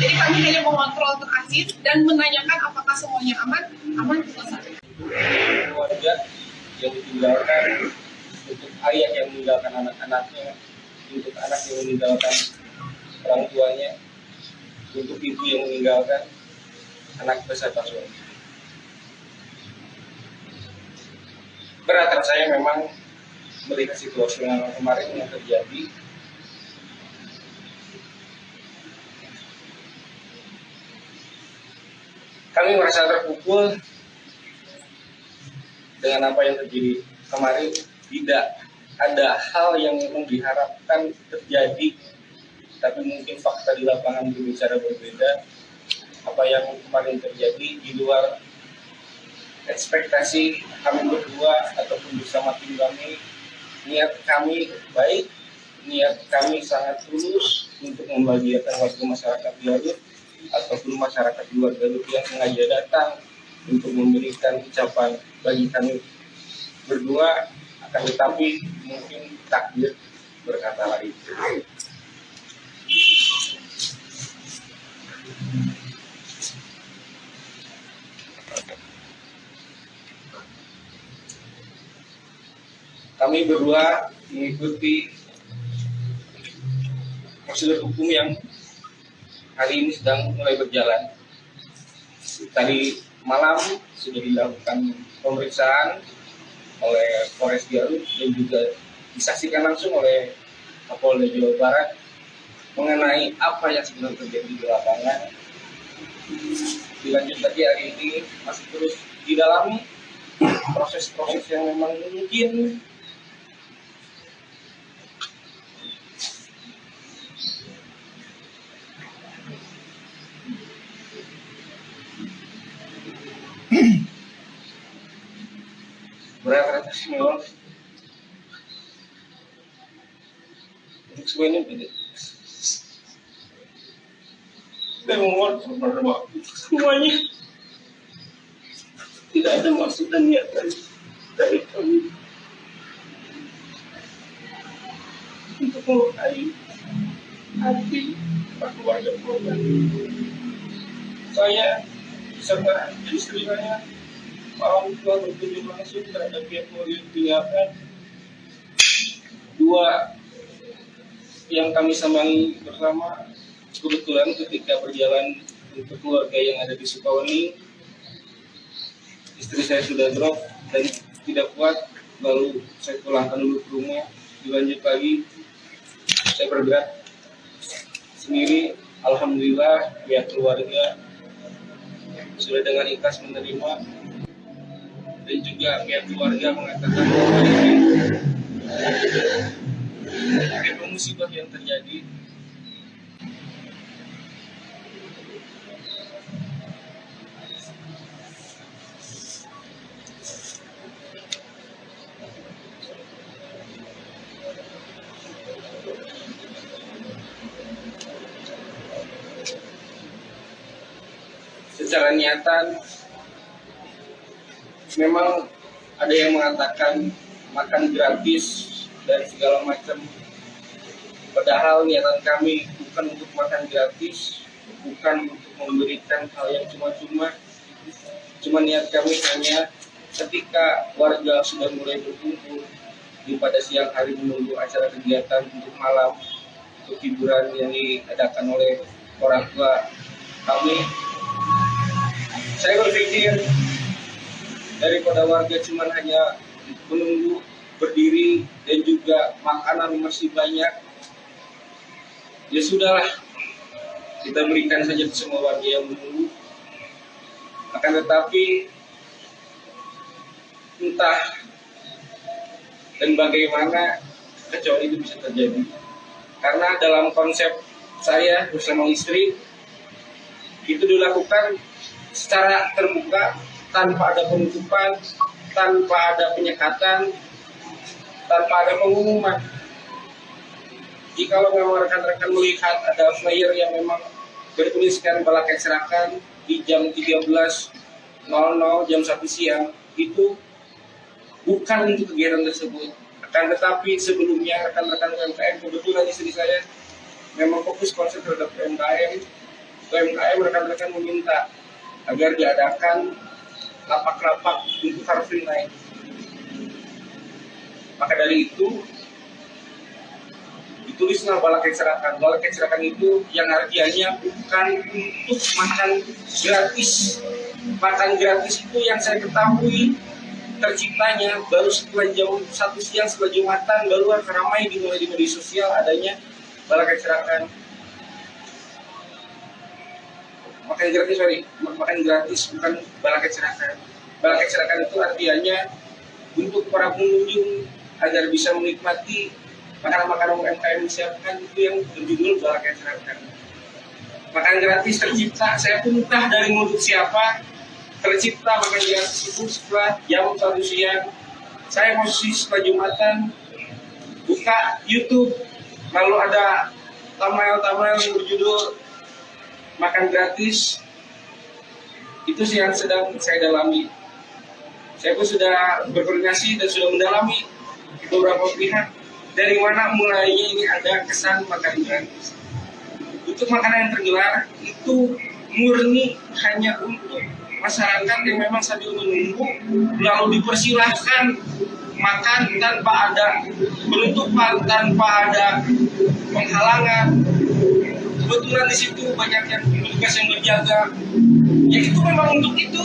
Jadi kami hanya mengontrol terakhir dan menanyakan apakah semuanya aman selesai. Keluarga yang ditinggalkan, untuk ayah yang meninggalkan anak-anaknya, untuk anak yang meninggalkan orang tuanya, untuk ibu yang meninggalkan anak beserta suami. Berat rasanya memang melihat situasi yang kemarin yang terjadi. Kami merasa terpukul dengan apa yang terjadi kemarin. Tidak ada hal yang memang diharapkan terjadi, tapi mungkin fakta di lapangan berbicara berbeda. Apa yang kemarin terjadi di luar ekspektasi kami berdua ataupun bersama tim kami. Niat kami baik, niat kami sangat tulus untuk membahagiakan warga masyarakat Garut ataupun masyarakat luar Garut yang sengaja datang untuk memberikan ucapan bagi kami berdua. Akan tetapi mungkin takdir berkata lain. Kami berdua mengikuti prosedur hukum yang hari ini sedang mulai berjalan. Tadi malam sudah dilakukan pemeriksaan oleh Polres Garut dan juga disaksikan langsung oleh Kapolda Jawa Barat mengenai apa yang sebenarnya terjadi di lapangan. Dilanjut lagi hari ini masih terus didalami proses-proses yang memang mungkin berat semua. Untuk semua ini tidak. Dan memohon kepada waktu semuanya. Tidak ada maksud dan niatan dari kami untuk melukai hati keluarga korban. Saya beserta istri saya malam telah berkunjung langsung terhadap pihak keluarga yang ditinggalkan. Dua yang kami sambangi bersama kebetulan ketika berjalan untuk keluarga yang ada di Sukawani, istri saya sudah drop dan tidak kuat, lalu saya pulangkan dulu ke rumah. Dilanjut lagi saya bergerak sendiri. Alhamdulillah pihak keluarga sudah dengan ikhlas menerima, dan juga pihak keluarga mengatakan bahwa ini musibah yang terjadi. Secara niatan memang ada yang mengatakan makan gratis dan segala macam. Padahal niatan kami bukan untuk makan gratis, bukan untuk memberikan hal yang cuma-cuma, Cuma niat kami hanya ketika warga sudah mulai berkumpul pada siang hari menunggu acara kegiatan untuk malam, untuk hiburan yang diadakan oleh orang tua kami, saya berpikir daripada warga cuma hanya menunggu berdiri dan juga makanan masih banyak, ya sudahlah, kita berikan saja ke semua warga yang menunggu. Akan tetapi entah dan bagaimana kecuali itu bisa terjadi, karena dalam konsep saya bersama istri itu dilakukan secara terbuka, tanpa ada penutupan, tanpa ada penyekatan, tanpa ada pengumuman. Jika memang rekan-rekan melihat ada flyer yang memang bertuliskan Balakai Serakan di jam 13.00 jam 1 siang, itu bukan untuk kegiatan tersebut. Akan tetapi sebelumnya rekan-rekan UMKM, kebetulan istri saya memang fokus konsep terhadap UMKM, rekan-rekan meminta agar diadakan lapak-lapak untuk Car Free Night. Maka dari itu ditulislah Balakai Serakan. Balakai Serakan itu yang artinya bukan untuk makan gratis. Makan gratis itu yang saya ketahui terciptanya baru setelah jam 1 siang setelah Jumatan, baru ramai dimulai di media sosial adanya Balakai Serakan. Makan gratis bukan Balakai Serakan. Balakai Serakan itu artinya untuk para pengunjung agar bisa menikmati makanan-makanan UMKM disiapkan, itu yang berjudul Balakai Serakan. Makan gratis tercipta, saya pun entah dari mulut siapa, tercipta makan gratis itu setelah jam 1 siang. Saya posisi setelah Jumatan buka YouTube, lalu ada thumbnail yang berjudul makan gratis. Itu sih yang sedang saya dalami. Saya pun sudah berkoordinasi dan sudah mendalami beberapa pihak dari mana mulainya ini ada kesan makan gratis. Untuk makanan yang tergelar itu murni hanya untuk masyarakat yang memang sambil menunggu, lalu dipersilahkan makan tanpa ada penutupan, tanpa ada penghalangan. Kebetulan di situ banyak yang petugas yang berjaga, ya itu memang untuk itu.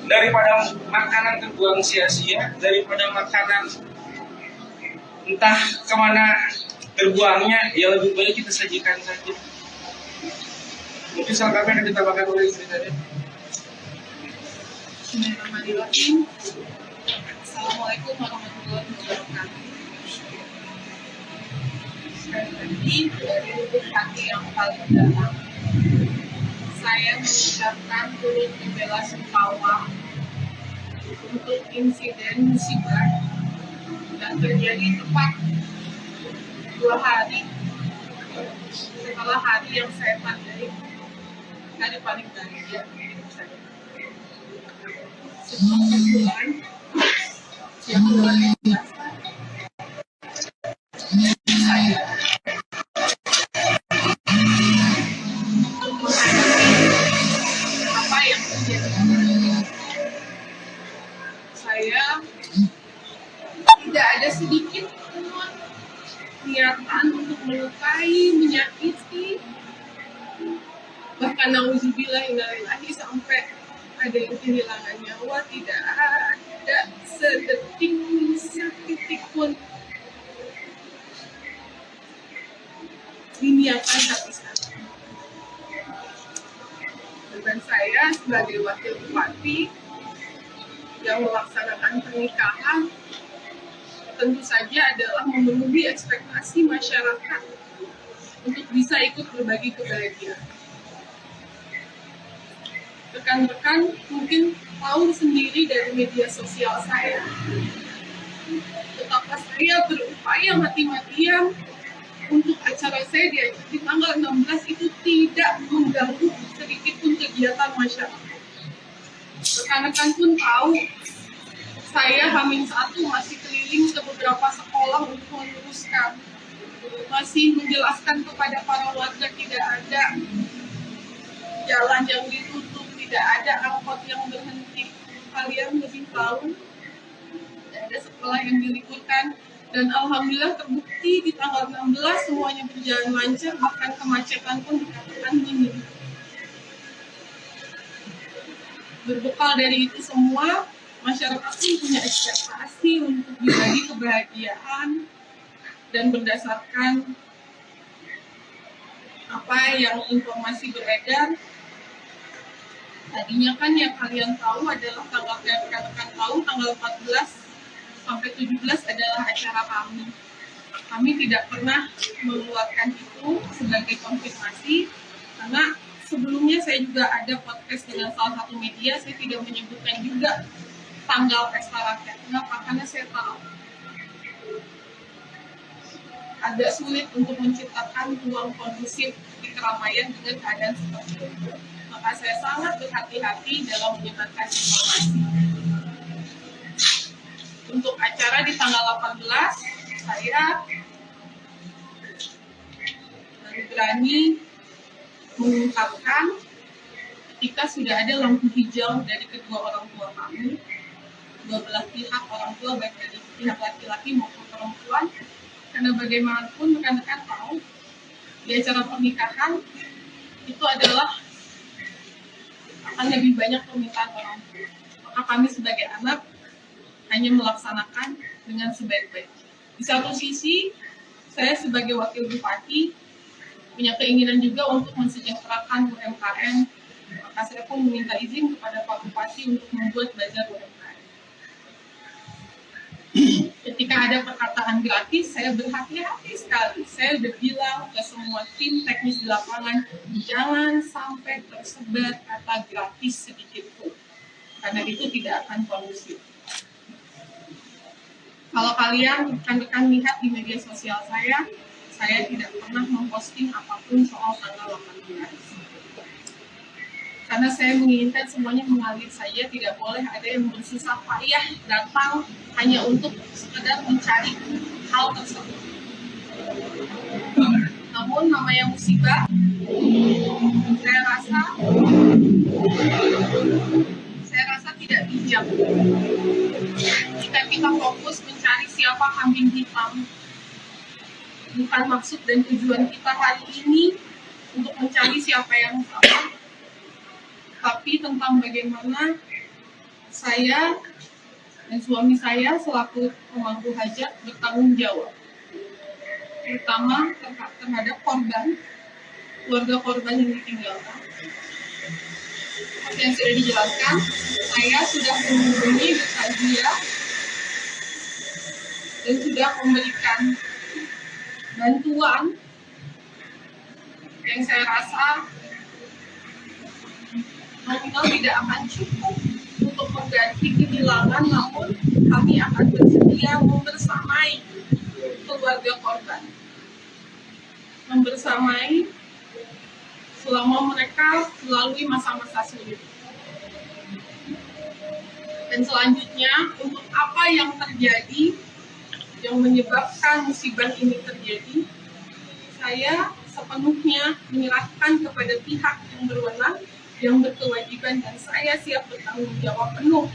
Daripada makanan terbuang sia-sia, daripada makanan entah kemana terbuangnya, ya lebih baik kita sajikan saja. Mungkin salah kami akan ditambahkan oleh istri saya. Bismillahirrahmanirrahim. Assalamualaikum warahmatullahi wabarakatuh. Sekali lagi dari lubuk hati yang paling dalam, saya mengucapkan turut bela sungkawa untuk insiden musibah yang terjadi tepat 2 hari setelah hari yang saya tandai hari paling bahagia di hidup saya. Sebuah kebetulan yang luar biasa, saya apa yang terjadi. Saya tidak ada sedikit pun niatan untuk melukai, menyakiti, bahkan nauzubillah innalillahi sampai ada yang kehilangan nyawa. Tidak ada setitik pun diniatkan hati saya. Dan saya sebagai wakil bupati yang melaksanakan pernikahan tentu saja adalah memenuhi ekspektasi masyarakat untuk bisa ikut berbagi kebahagiaan. Rekan-rekan mungkin tahu sendiri dari media sosial saya betapa saya berupaya mati-matian untuk acara saya di tanggal 16 itu tidak mengganggu sedikit pun kegiatan masyarakat. Rekan-rekan pun tahu saya H-1 masih keliling ke beberapa sekolah untuk meluruskan, masih menjelaskan kepada para warga tidak ada jalan yang tidak ada angkot yang berhenti. Kalian lebih tahu, ada sekolah yang diliburkan, dan alhamdulillah terbukti di tanggal 16 semuanya berjalan lancar, bahkan kemacetan pun dikatakan minim. Berbekal dari itu semua, masyarakat pun punya ekspektasi untuk dibagi kebahagiaan, dan berdasarkan apa yang informasi beredar, tadinya kan yang kalian tahu adalah tanggal yang rekan-rekan tahu tanggal 14 sampai 17 adalah acara kami. Kami tidak pernah mengeluarkan itu sebagai konfirmasi karena sebelumnya saya juga ada podcast dengan salah satu media, saya tidak menyebutkan juga tanggal pesta rakyat. Kenapa? Karena saya tahu agak sulit untuk menciptakan ruang kondusif di keramaian dengan keadaan seperti itu. Maka saya sangat berhati-hati dalam menyebarkan informasi. Untuk acara di tanggal 18, saya baru berani mengungkapkan ketika sudah ada lampu hijau dari kedua orang tua kami, dua belah pihak orang tua, baik dari pihak laki-laki maupun perempuan, karena bagaimanapun rekan-rekan tahu di acara pernikahan itu adalah akan lebih banyak permintaan orang tua. Maka kami sebagai anak hanya melaksanakan dengan sebaik-baiknya. Di satu sisi, saya sebagai wakil bupati punya keinginan juga untuk mensejahterakan UMKM. Maka saya pun meminta izin kepada Pak Bupati untuk membuat bazar UMKM. Ketika ada perkataan gratis, saya berhati-hati sekali. Saya sudah bilang ke semua tim teknis di lapangan, jangan sampai tersebar kata gratis sedikit pun. Karena itu tidak akan kondusif. Kalau kalian rekan-rekan lihat di media sosial saya tidak pernah memposting apapun soal tanggal 18. Karena saya menginginkan semuanya mengalir saja, tidak boleh ada yang bersusah payah datang hanya untuk sekedar mencari hal tersebut. Namun namanya musibah, saya rasa tidak bijak jika kita fokus mencari siapa kambing hitam. Bukan maksud dan tujuan kita hari ini untuk mencari siapa yang salah, tapi tentang bagaimana saya dan suami saya selaku pemangku hajat bertanggung jawab, terutama terhadap korban, keluarga korban yang ditinggalkan. Seperti yang sudah dijelaskan, saya sudah menghubungi berkajian dan sudah memberikan bantuan yang saya rasa nominal tidak akan cukup untuk mengganti kehilangan, namun kami akan bersedia membersamai keluarga korban, membersamai selama mereka melalui masa-masa sulit. Dan selanjutnya, untuk apa yang terjadi yang menyebabkan musibah ini terjadi, saya sepenuhnya menyerahkan kepada pihak yang berwenang, yang berkewajiban, dan saya siap bertanggung jawab penuh.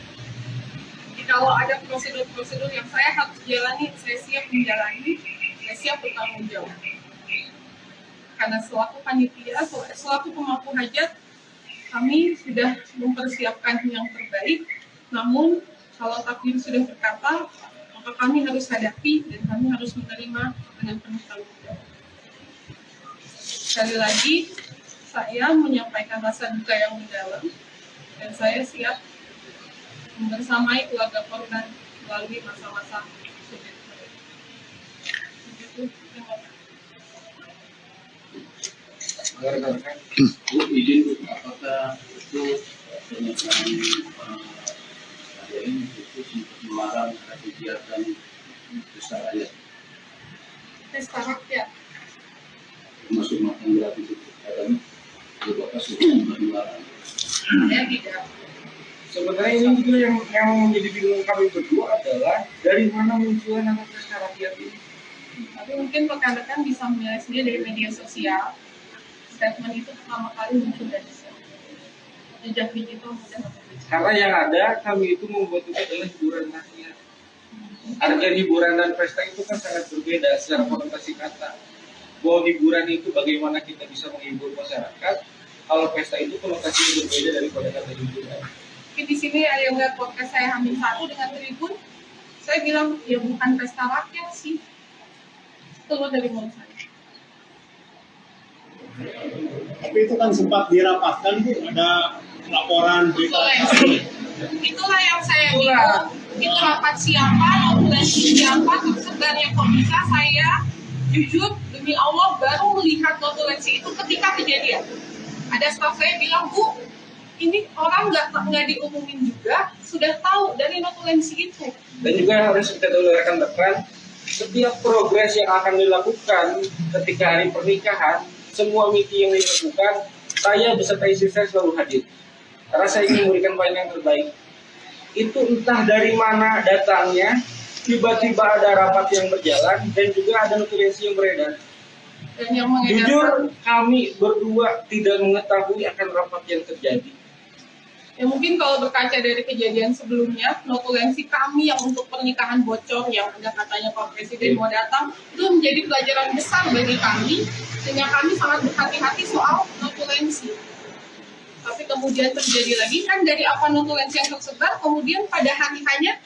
Jadi kalau ada prosedur-prosedur yang saya harus jalani, saya siap menjalani, saya siap bertanggung jawab. Karena selaku panitia, selaku pemangku hajat, kami sudah mempersiapkan yang terbaik. Namun kalau takdir sudah berkata, maka kami harus hadapi dan kami harus menerima dengan penuh tanggung jawab. Sekali lagi, saya menyampaikan rasa duka yang mendalam dan saya siap membersamai keluarga korban melalui masa-masa sulit. Begitu, terima kasih. Bu, izin Bu, apakah itu pernyataan ada ini khusus untuk melarang kegiatan pesta rakyat? Pesta rakyat. Termasuk makan gratis itu katanya Bapak sudah melarang. Saya tidak. Sebenarnya ini juga yang menjadi bingung kami berdua adalah dari mana munculnya nama pesta rakyat ini. Tapi mungkin rekan-rekan bisa melihat sendiri dari media sosial. Statement itu pertama kali muncul dari saya. jejak digital mudah. Karena yang ada kami itu membuat itu adalah hiburan rakyat. Harga hiburan dan pesta itu kan sangat berbeda secara konotasi kata. Bahwa hiburan itu bagaimana kita bisa menghibur masyarakat, kalau pesta itu konotasinya berbeda daripada kata hiburan. Oke, di sini ada yang lihat podcast saya Hamil 1 dengan Tribun, saya bilang ya bukan pesta rakyat sih, keluar dari mulut saya. Tapi itu kan sempat dirapatkan Bu, ada laporan berita. Itulah yang saya bilang, itu rapat siapa, notulensi siapa, tersebarnya kok bisa. Saya jujur demi Allah baru melihat notulensi itu ketika kejadian. Ada staf saya bilang, Bu, ini orang nggak diumumin juga, sudah tahu dari notulensi itu. Dan juga harus kita tahu rekan-rekan, setiap progres yang akan dilakukan ketika hari pernikahan, semua meeting yang dilakukan, saya beserta istri saya selalu hadir. Karena saya ingin memberikan pelayanan yang terbaik. Itu entah dari mana datangnya, tiba-tiba ada rapat yang berjalan, dan juga ada notulensi yang beredar. Dan yang mengedar, Jujur, kami berdua tidak mengetahui akan rapat yang terjadi. ya mungkin kalau berkaca dari kejadian sebelumnya, notulensi kami yang untuk pernikahan bocor yang ada katanya Pak Presiden mau datang, itu menjadi pelajaran besar bagi kami, sehingga kami sangat berhati-hati soal notulensi. Tapi kemudian terjadi lagi kan dari apa notulensi yang tersebar, kemudian pada hari-hanya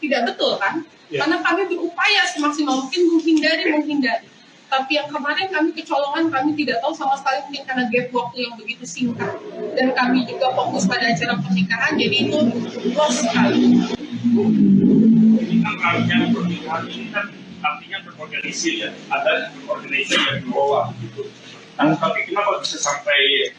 tidak betul kan? Ya. Karena kami berupaya semaksimal mungkin menghindari. Tapi yang kemarin kami kecolongan, kami tidak tahu sama sekali mungkin karena gap waktu yang begitu singkat. Dan kami juga fokus pada acara pernikahan, jadi itu lost sekali. Ini kan rangkaian pernikahan ini kan artinya terorganisir ya, ada organisasi yang di bawah gitu. Nah, tapi kenapa bisa sampai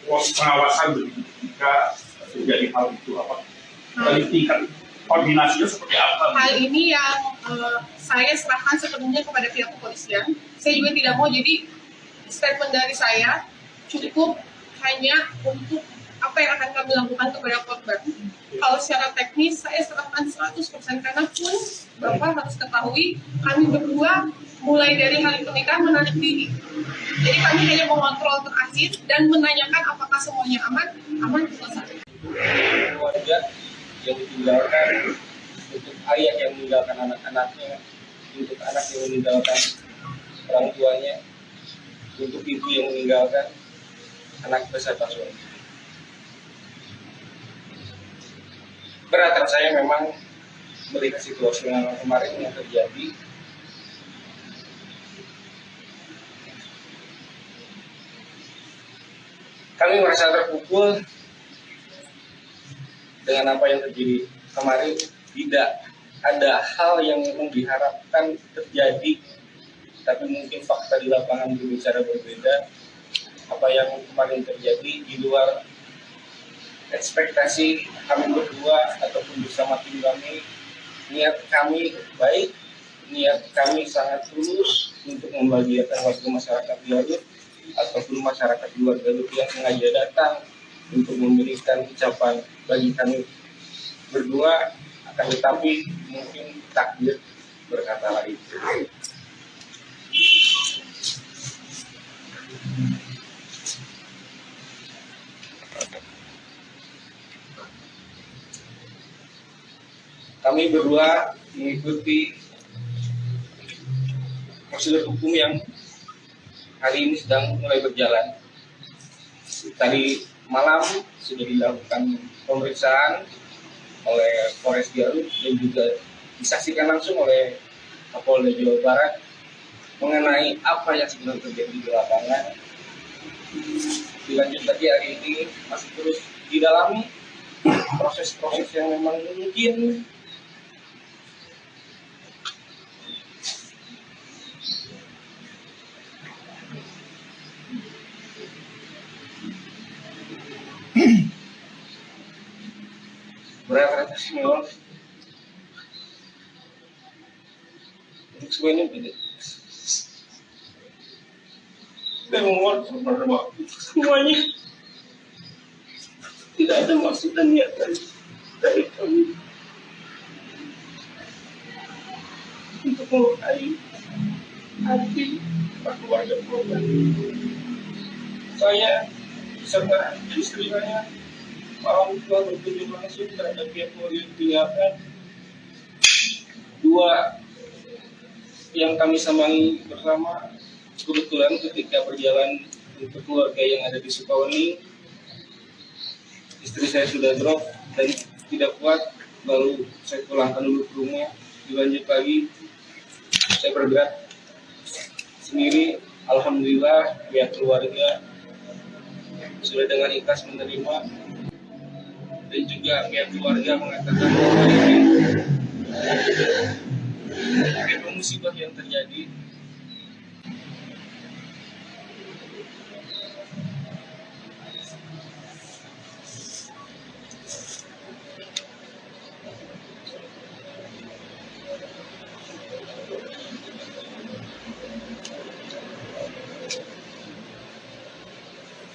pengawasan begitu ketika terjadi hal itu apa? Dari tingkat koordinasinya seperti apa? Hal ini yang saya serahkan sepenuhnya kepada pihak kepolisian. Saya juga tidak mau, jadi statement dari saya cukup hanya untuk apa yang akan kami lakukan kepada korban. Kalau secara teknis saya serahkan 100%, karena pun Bapak harus ketahui kami berdua mulai dari hari pernikahan menarik diri. Jadi kami hanya mengontrol terakhir dan menanyakan apakah semuanya aman selesai. Keluarga yang ditinggalkan, untuk ayah yang meninggalkan anak-anaknya, untuk anak yang meninggalkan orang tuanya, untuk ibu yang meninggalkan anak beserta suami. Berat saya memang melihat situasi yang kemarin yang terjadi. Kami merasa terpukul dengan apa yang terjadi kemarin. Tidak ada hal yang memang diharapkan terjadi, tapi mungkin fakta di lapangan berbicara berbeda. Apa yang kemarin terjadi di luar ekspektasi kami berdua ataupun bersama tim kami. Niat kami baik, niat kami sangat tulus untuk membahagiakan warga masyarakat Garut ataupun masyarakat di luar Garut yang sengaja datang untuk memberikan ucapan bagi kami berdua. Akan tetapi mungkin takdir berkata lain. Kami berdua mengikuti prosedur hukum yang hari ini sedang mulai berjalan. Tadi malam sudah dilakukan pemeriksaan oleh Polres Garut dan juga disaksikan langsung oleh Kapolda Jawa Barat mengenai apa yang sebenarnya terjadi di lapangan. Dilanjut lagi hari ini masih terus didalami proses-proses yang memang mungkin berat memang untuk semuanya tidak. Dan memohon kepada waktu semuanya tidak ada maksud dan niatan dari kami untuk melukai hati keluarga korban. Saya beserta istri saya, orang tua berkunjung langsung terhadap pihak keluarga yang ditinggalkan. Dua yang kami sambangi bersama, kebetulan ketika berjalan untuk keluarga yang ada di Sukawani, istri saya sudah drop dan tidak kuat, lalu saya pulangkan dulu ke rumah. Dilanjut lagi, saya bergerak sendiri. Alhamdulillah pihak keluarga sudah dengan ikhlas menerima, dan juga pihak keluarga mengatakan bahwa ini musibah yang terjadi.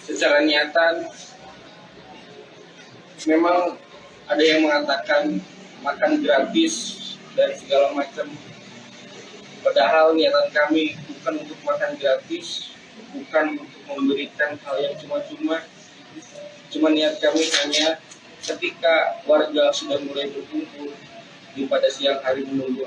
Secara nyata memang ada yang mengatakan makan gratis dan segala macam, padahal niatan kami bukan untuk makan gratis, bukan untuk memberikan hal yang cuma-cuma. Niat kami hanya ketika warga sudah mulai berkumpul di pada siang hari menunggu